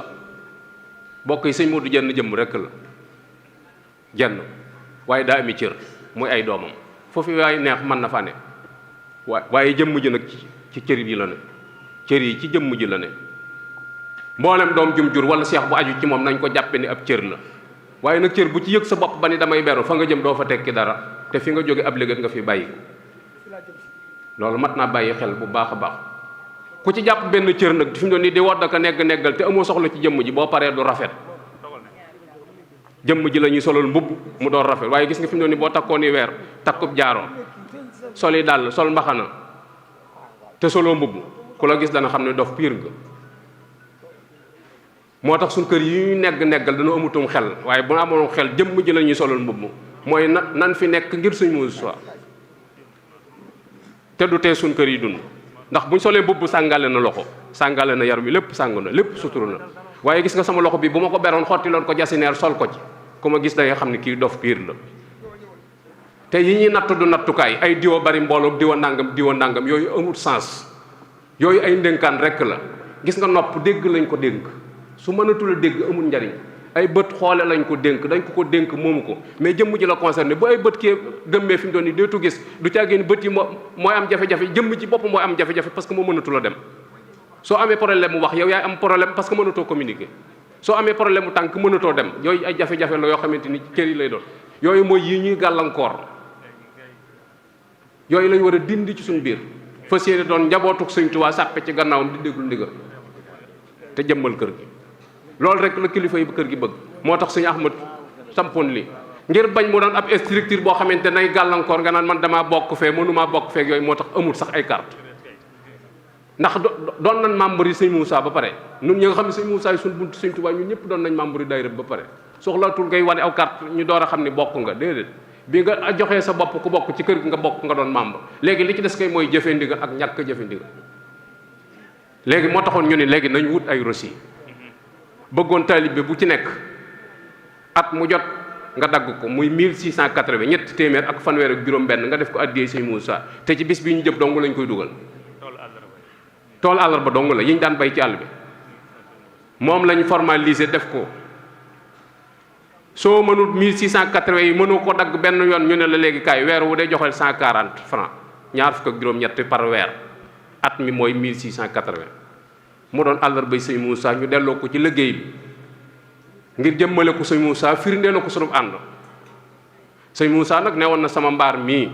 bokk yi sëñ Modou jenn jëmm rekk la jenn waaye daa ami cër muy ay doomam foofu waaye neex mën na fa ne waaye jëmm ji nag ci cër yi la ne cër yi ci jëmm ji la ne mboolem doom jum jur wala seex bu aju ci moom nañ ko jàppe ni ab cër la waaye nag cër bu ci yëg sa bopp ba ni damay beru fa nga jëm doo fa tekki dara te fi nga jóge ab légat nga fi bàyyi loolu mat naa bàyyi xel bu baax a baax ku ci jàpp benn cër nag fi mu doon nii di wadd ka neggal te amoo soxla ci jëmm ji boo paree du rafet jëmm ji la ñuy solal mbubb mu doon rafet waaye gis nga fi mu doon nii boo takkoon ni weer takkub jaaroo soli dàll sol mbaxana te soloo mbubb ku la gis dana xam ne dof piir nga moo tax suñ kër yi ñu neggal dana amutum xel waaye bu amoon xel jëmm ji la ñuy solal mbubb mooy nan fi nekk ngir suñ Muusaa te du tee suñ kër yi dund ndax buñ solee mbubb sàngale na loxo sàngale na yar mi lépp sàng na lépp suturu na waaye gis nga sama loxo bi bu ma ko beroon xottiloon ko jasineer sol ko ci ku ma gis da nga xam ne kii dof piir la te yi ñuy natt du nattukaay ay diwa bari mbooloo diwa nangam yooyu amul sens yooyu ay ndénkaan rekk la gis nga nopp dégg lañ ko dénk su mënatul a dégg amul njariñ ay bët xoole lañ ko dénk dañ ko dénk moomu ko mais jëmm ji la concerné bu ay bët kee gëmmee fi mu doon nii deetu gis du caagee ni bët yi mooy am jafe-jafe jëmm ci bopp mooy am jafe-jafe parce que moo mënatul a dem soo amee problème mu wax yow yaay am problème parce que mënatoo communiquer soo amee problème mu tànk mënatoo dem yooyu ay jafe-jafe la yoo xamante ni cër yi lay doon yooyu mooy yi ñuy gàllankoor yooyu lañ war a dindi ci suñu biir fas yéene doon njabootuk Sëñ Tuubaa sàppe ci gannaawam di déglu ndigal te jëmmal kër gi loolu rek la kilifa yi kër gi bëgg moo tax Sëñ Ahmad sampoon li ngir bañ mu doon ab structure boo xamante nay gàllankoor nga naan man damaa bokk fee mënumaa bokk fee yooyu moo tax amul sax ay carte ndax doon nañ membre yi Sëñ Muusaa ba pare ñun ñi nga xam ne Sëñ Muusaa yi suñ buntu Sëñ Tuubaa ñun ñëpp doon nañ membre yi daayira ba pare soxlaatul ngay wane aw carte ñu door a xam ne bokk nga déedéet bi nga joxee sa bopp ku bokk ci kër gi nga bokk nga doon membre léegi li ci des kay mooy jëfe ndigal ak ñàkk jëfe ndigal léegi moo taxoon ñu ne léegi nañ wut ay reçu bëggoon taalibe bu ci nekk at mu jot nga dagg ko muy 1680 ñetti téeméer ak fanweer ak juróom benn nga def ko addiyee Sëñ Muusaa te ci bis bi ñu jëm dong lañ koy dugal tool àllarba dong la yi ñu daan bay ci àll bi moom lañ formalisé def ko soo mënul 1680 yi mënoo ko dagg benn yoon ñu ne la léegi kaay weer wu dee joxel 140 francs ñaar fukk ak juróom-ñett par weer at mi mooy 1680 mu doon àllarbay Sëñ Muusaa ñu delloo ko ci liggéey bi ngir jëmmale ko Sëñ Muusaa firndee na ko sunu ànd Sëñ Muusaa nag ne woon na sama mbaar mii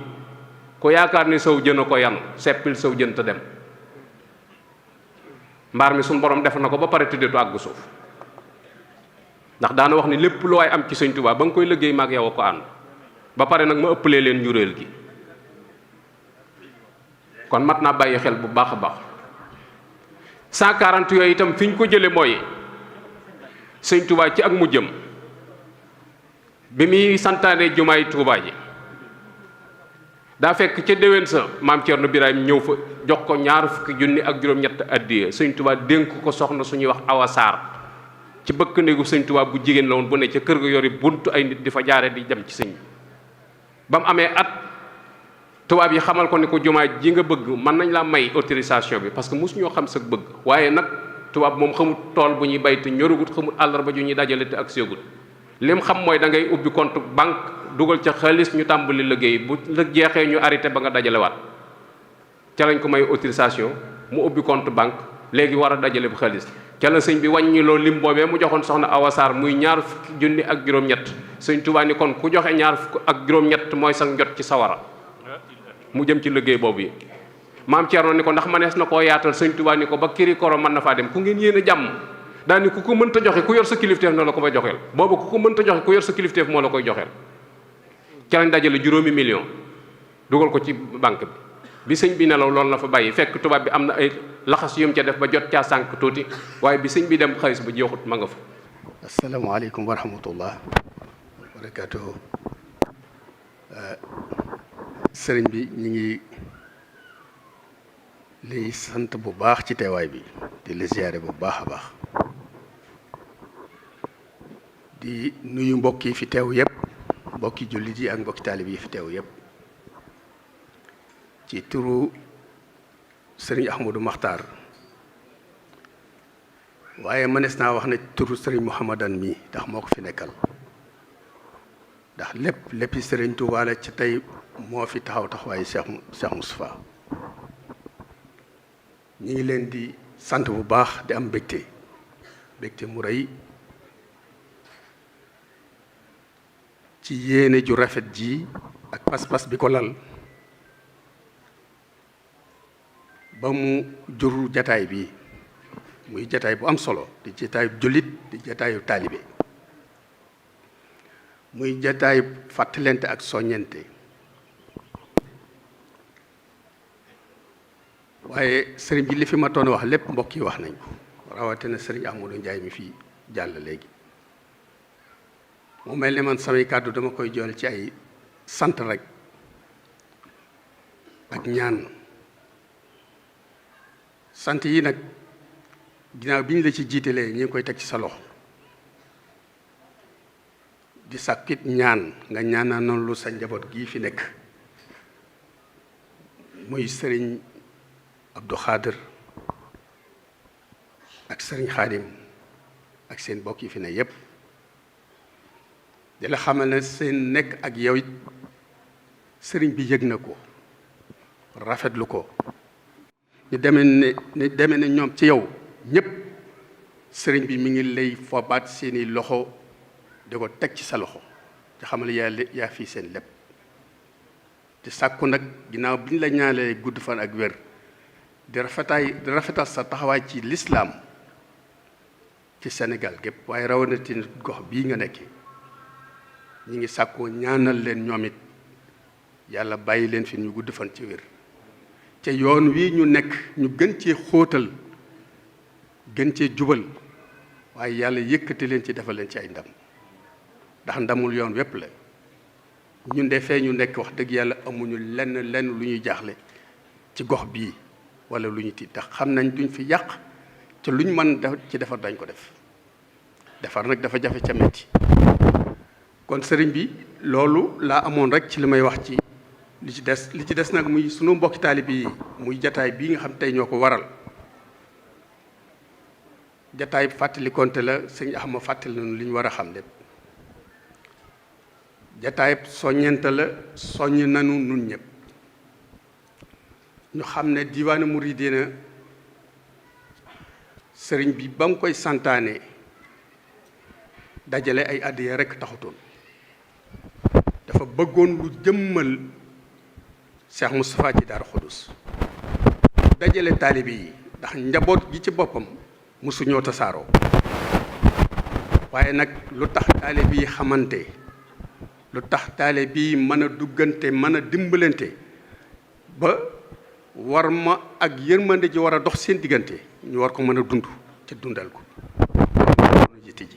ko yaakaar ni saw jën a ko yanu seppil saw jën te dem mbaar mi suñu borom def na ko ba pare tëddeetu àgg suuf ndax daana wax ni lépp lu waay am ci Sëñ Tuubaa ba nga koy liggéey maag yow a ko ànd ba pare nag ma ëppalee leen njuréel gi kon mat naa bàyyi xel bu baax a baax 140 yooyu itam fi ñu ko jële mooy Sëñ Tuubaa ci ak mu jëm bi muy santaane jumaay Tuubaa ji daa fekk ca déwén sa maam Cerno Birahim ñëw fa jox ko 20 fukki junni ak juróom-ñett addiya Sëñ Tuubaa dénk ko soxna suñuy wax Awa Saar ci bëkk néegu Sëñ Tuubaa bu jigéen la woon bu ne ca kër ga yori buntu ay nit di fa jaare di dem ci sëñ ba mu amee at tubaab yi xamal ko ni ko jumaa ji nga bëgg mën nañ laa may autorisation bi parce que mosu ñoo xam sa bëgg waaye nag tubaab moom xamut tool bu ñuy bay te ñorugut xamut àllarba ju ñuy dajale te ak séegut lim xam mooy da ngay ubbi compte banque dugal ca xaalis ñu tàmbali liggéey bu la jeexee ñu arrêté ba nga dajalewaat ca lañ ko may autorisation mu ubbi compte banque léegi war a dajale bu xaalis ca la sëñ bi wàññi loo lim boobee mu joxoon soxna Awa Saar muy 20 fukki junni ak juróom-ñett Sëñ Tuubaa ni kon ku joxe 20 fukk ak juróom-ñett mooy sax njot ci sawara mu jëm ci liggéey boobu yi maam Thierno ni ko ndax manees na koo yaatal Sëñ Tuubaa ni ko ba kiri koro mën na faa dem ku ngeen yéene jàmm daal ni ku ko mënta joxe ku yor sa kilifteef na la ko ba joxeel boobu ku ko mënta joxe ku yor sa kilifteef moo la koy joxeel ca lañ dajale 5 millions dugal ko ci banque bi sëñ bi nelaw loolu la fa bàyyi fekk tubaab bi am na ay laxas yum ca def ba jot caa sànq tuuti waaye bi sëñ bi dem xaalis ba jeexut ma nga fa. asalaamaaleykum wa rahmatullah wa barakatuhu. sëriñ bi ñu ngi lay sant bu baax ci teewaay bi di la ziyaare bu baax a baax di nuyu mbokk yi fi teew yépp mbokki jullit yi ak mbokki taalib yi fi teew yépp ci turu sëriñ Ahmadou Maxtaar waaye mënees naa wax ne turu sëriñ Mouhamadan mi ndax moo ko fi nekkal ndax léppi sëriñ Tuubaa la ci tey moo fi taxaw taxawaayu Cheikh Moustapha ñi ngi leen di sant bu baax di am mbégte mu rëy ci yéene ju rafet ji ak pas-pas bi ko lal ba mu jur jataay bi muy jataay bu am solo di jataayu jullit di jataayu taalibe muy jataayu fàttalente ak soññente waaye sëriñ bi li fi ma toon wax lépp mbokk yi wax nañ ko rawatina sëriñ Amadou Ndiaye mi fi jàll léegi mu mel ni man samay kàddu dama koy jool ci ay sant rek ak ñaan sant yi nag ginnaaw bi ñu la ci jiitalee ñu ngi koy teg ci sa loxo di sàkkit ñaan nga ñaanal noonu lu sa njaboot gii fi nekk muy sëriñ Abdou Khadir ak sëriñ Khadim ak seen bokk yi fi ne yépp di la xamal ne seen nekk ak yow it sëriñ bi yëg na ko rafetlu ko ñu demee ne ñoom ci yow ñépp sëriñ bi mi ngi lay fobaat seeni loxo di ko teg ci sa loxo te xamal yaa fii seen lépp te sàkku nag ginnaaw bi ñu la ñaanalee gudd fan ak wér di rafetal sa taxawaay ci lislaam ci Sénégal gépp waaye rawatina gox bii nga nekkee ñi ngi sàkkoo ñaanal leen ñoom it yàlla bàyyi leen fi ñu gudd fan ci wér te yoon wi ñu nekk ñu gën cee xóotal gën cee jubal waaye yàlla yëkkati leen ci defal leen ci ay ndam ndax ndamul yoon wépp la ñun de fee ñu nekk wax dëgg yàlla amuñu lenn lu ñuy jaaxle ci gox bii wala lu ñu tiit ndax xam nañ duñ fi yàq te luñ mën ci defar dañ ko def defar nag dafa jafe ca metti kon sëriñ bi loolu laa amoon rek ci li may wax ci li ci des nag muy sunu mbokki taalibe yi muy jataay bii nga xam tey ñoo ko waral jataay fàttali konte la sëñ Axma fàttali nañu li ñu war a xam lépp jataay soññente la soññ nanu nun ñëpp ñu xam ne diwaanu Muridina sëriñ bi ba mu koy santaane dajale ay addiya rekk taxutoon dafa bëggoon lu jëmmal Cheikh Moustapha ci Daaru Xudus dajale taalibe yi ndax njaboot gi ci boppam mosuñoo tasaaroo waaye nag lu tax taalibe yi xamante lu tax taalibe yi mën a duggante mën a dimbalante ba war ma ak yërmande ji war a dox seen diggante ñu war ko mën a dund ci dundal ko jiite ji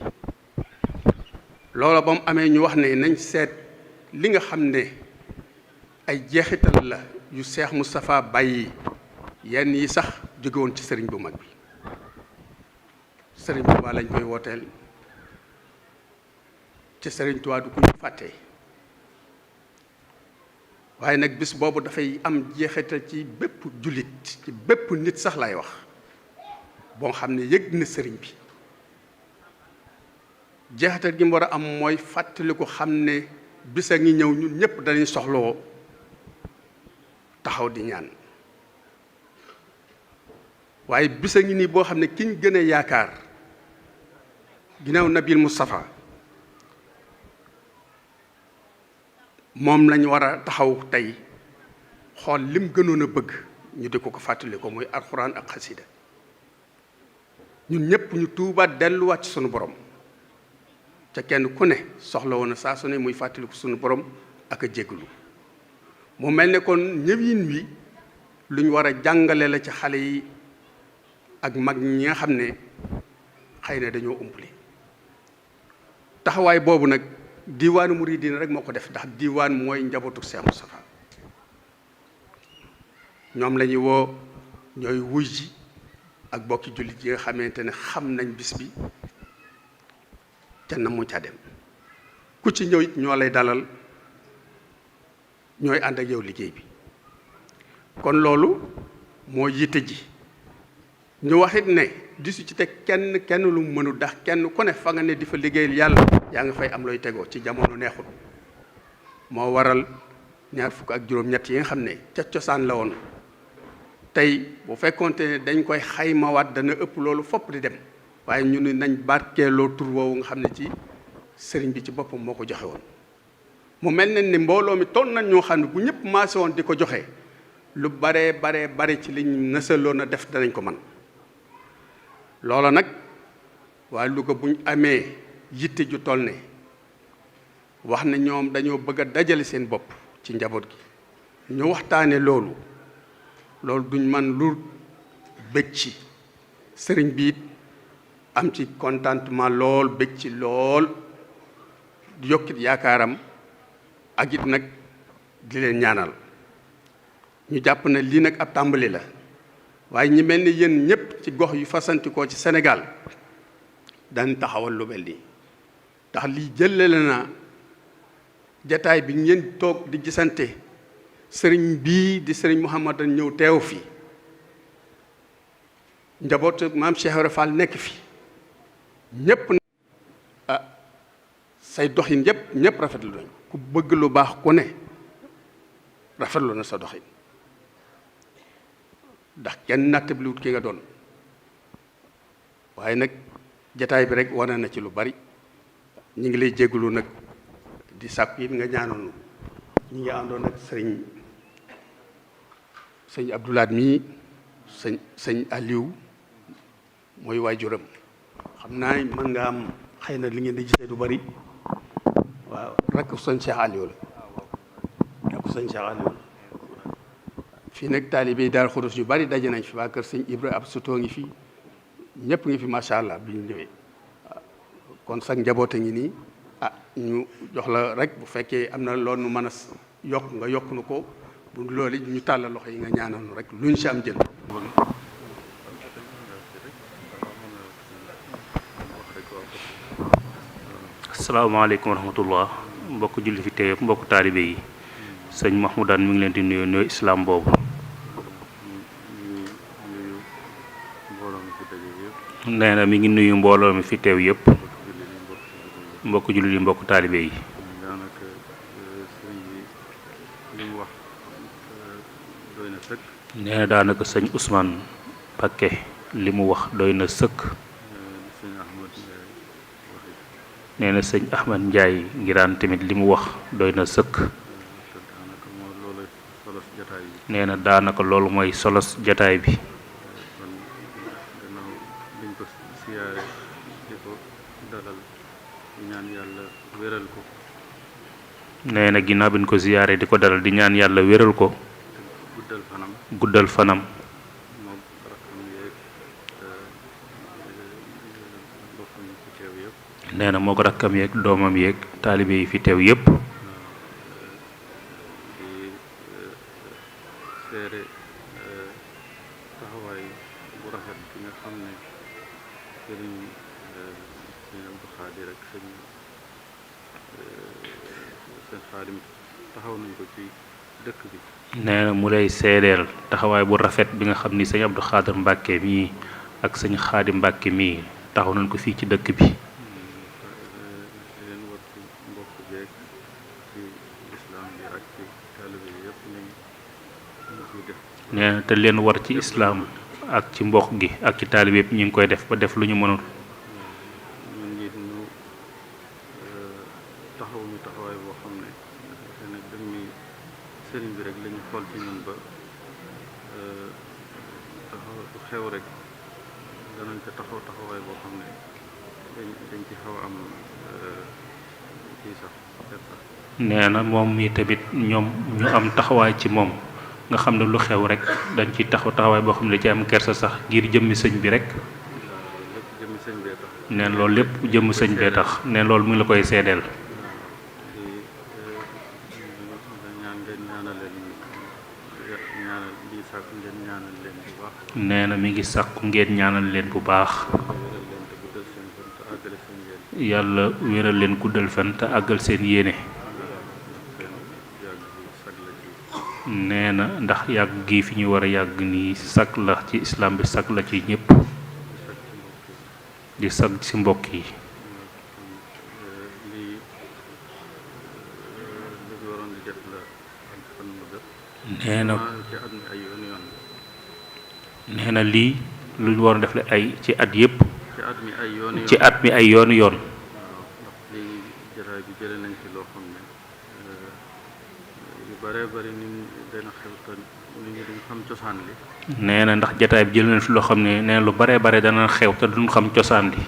loola ba mu amee ñu wax ne nañ seet li nga xam ne ay jeexital la yu Cheikh Moustapha bàyyi yenn yi sax jóge woon ci sëriñ bu mag bi sëriñ Tuubaa lañ koy wooteel ci sëriñ Tuubaa du ko ñu fàtte waaye nag bis boobu dafay am jeexital ci bépp jullit ci bépp nit sax lay wax boo xam ne yëg na sëriñ bi jeexital gi mu war a am mooy fàttali ko xam ne bis a ngi ñëw ñun ñëpp dañuy soxloo taxaw di ñaan waaye bis a ngi nii boo xam ne kiñ gën a yaakaar ginnaaw Nabil Moustapha moom lañ war a taxaw tey xool lim gënoon a bëgg ñu di ko fàttali ko muy alxuraan ak xasida ñun ñëpp ñu tuubaat delluwaat ci sunu borom ca kenn ku ne soxla woon na saa su ne muy fàttali ko sunu borom ak a jégalu mu mel ne kon ñëwin wi lu ñu war a jàngale la ci xale yi ak mag ñi nga xam ne xëy na dañoo umpale taxawaay boobu nag diwaanu Muridina rek moo ko def ndax diwaan mooy njabootu Cheikh Moustapha ñoom la ñuy woo ñooy wuy ji ak bokki jullit yi nga xamante ne xam nañ bis bi ca na mu ca dem ku ci ñëw it ñoo lay dalal ñooy ànd ak yow liggéey bi kon loolu moo yitte ji ñu waxit ne disu ci teg kenn lu mu mënul ndax kenn ku ne fa nga ne di fa liggéeyal yàlla yaa nga fay am looy tegoo ci jamono neexul moo waral 25 yi nga xam ne ca cosaan la woon tey bu fekkonte ne dañ koy xaymawaat dana ëpp loolu fopp di dem waaye ñu ne nañ barkeeloo tur woowu nga xam ne ci sëriñ bi ci boppam moo ko joxe woon mu mel ne ni mbooloo mi toll nañ ñoo xam ne bu ñëpp maase woon di ko joxe lu bare ci liñ nësaloon a def danañ ko man loola nag waa Louga buñ amee yitte ju toll ne wax ne ñoom dañoo bëgg a dajale seen bopp ci njaboot gi ñu waxtaane loolu duñ man lu bëgg ci sëriñ bi it am ci contentement lool bëgg ci lool yokkit yaakaaram ak it nag di leen ñaanal ñu jàpp ne lii nag ab tàmbali la waaye ñi mel ni yéen ñëpp ci gox yu fasantikoo ci Sénégal dañ taxawal lu mel nii ndax lii jëlale na jataay bi ngeen toog di gisante sëriñ bii di sëriñ Mouhamadan ñëw teew fi njabootu maam Cheikh Ibra Fall nekk fi ñëpp say doxin yëpp ñëpp rafetlu nañ ku bëgg lu baax ku ne rafetlu na sa doxin ndax kenn nattabliwut ki nga doon waaye nag jataay bi rek wane na ci lu bari ñu ngi lay jégalu nag di sàkku yi nga ñaanoon ñi ngi àndoon ak sëñ Abdoulaat mii sëñ Aliou mooy waajuram xam naa mën nga am xëy na li ngeen di gisee du bari waaw rek sëñ Cheikh Aliou la rek sëñ Cheikh Aliou la fii nag taalibe yi daal xudus yu bari daje nañ fi waa kër sëñ Ibra ab sutoo ngi fi ñëpp ngi fi macha allah bi ñu ñëwee kon sax njaboot a ngi nii ñu jox la rek bu fekkee am na loolu nu mën a yokk nga yokk nu ko bu loolu ñu tàllal loxo yi nga ñaanal nu rek luñ si am jël. asalaamaaleykum wa rahmatullah mbokk julli fi teew mbokk taalibe yi sëñ Mahmoudane mi ngi leen di nuyu nuyu islam boobu. nee na mi ngi nuyu mbooloo mi fi teew yëpp mbokk jullit yi mbokk taalibe yi. nee na daanaka sëñ Ousmane Pakke li mu wax doy na sëkk. nee na sëñ Ahmad Ndiaye ngiraan tamit li mu wax doy na sëkk. nee na daanaka loolu mooy solos jataay bi. nee na ginnaaw bi ñu ko ziyaare di ko dalal di ñaan yàlla wéral ko guddal fanam nee na moo ko rakkam yeeg doomam yeeg taalibe yi fi teew yépp nee na mu lay seedeel taxawaay bu rafet bi nga xam ni sëñ Abdou Khader Mbàkke mii ak sëñ Xaadim Mbàkke mii taxaw nañ ko fii ci dëkk bi. nee na te leen war ci islaam ak ci mbokk gi ak ci taalibe yëpp ñu ngi koy def ba def lu ñu mënul. nee na moom mi tamit ñoom ñu am taxawaay ci moom nga xam ne lu xew rek dañ ci taxawaay boo xam ne da ci am kersa sax ngir jëmmi sëñ bi rek. nee na loolu lépp jëmmi sëñ bee tax nee na loolu mu ngi la koy seedeel. nee na mi ngi sàkku ngeen ñaanal leen bu baax. yàlla wéral leen guddal fan te àggal seen yéene. nee na ndax yàgg gi fi ñu war a yàgg nii sag la ci islam bi sag la ci ñëpp di sag ci mbokk yi. nee na lii lu ñu waroon def la ay ci at yëpp. ci at mi ay yoon yoon. bare bari nit dana xew te nit ñi duñ xam cosaan li. nee na ndax jataay bi jël na fi loo xam ne nee na lu bare bare dana xew te duñ xam cosaan li.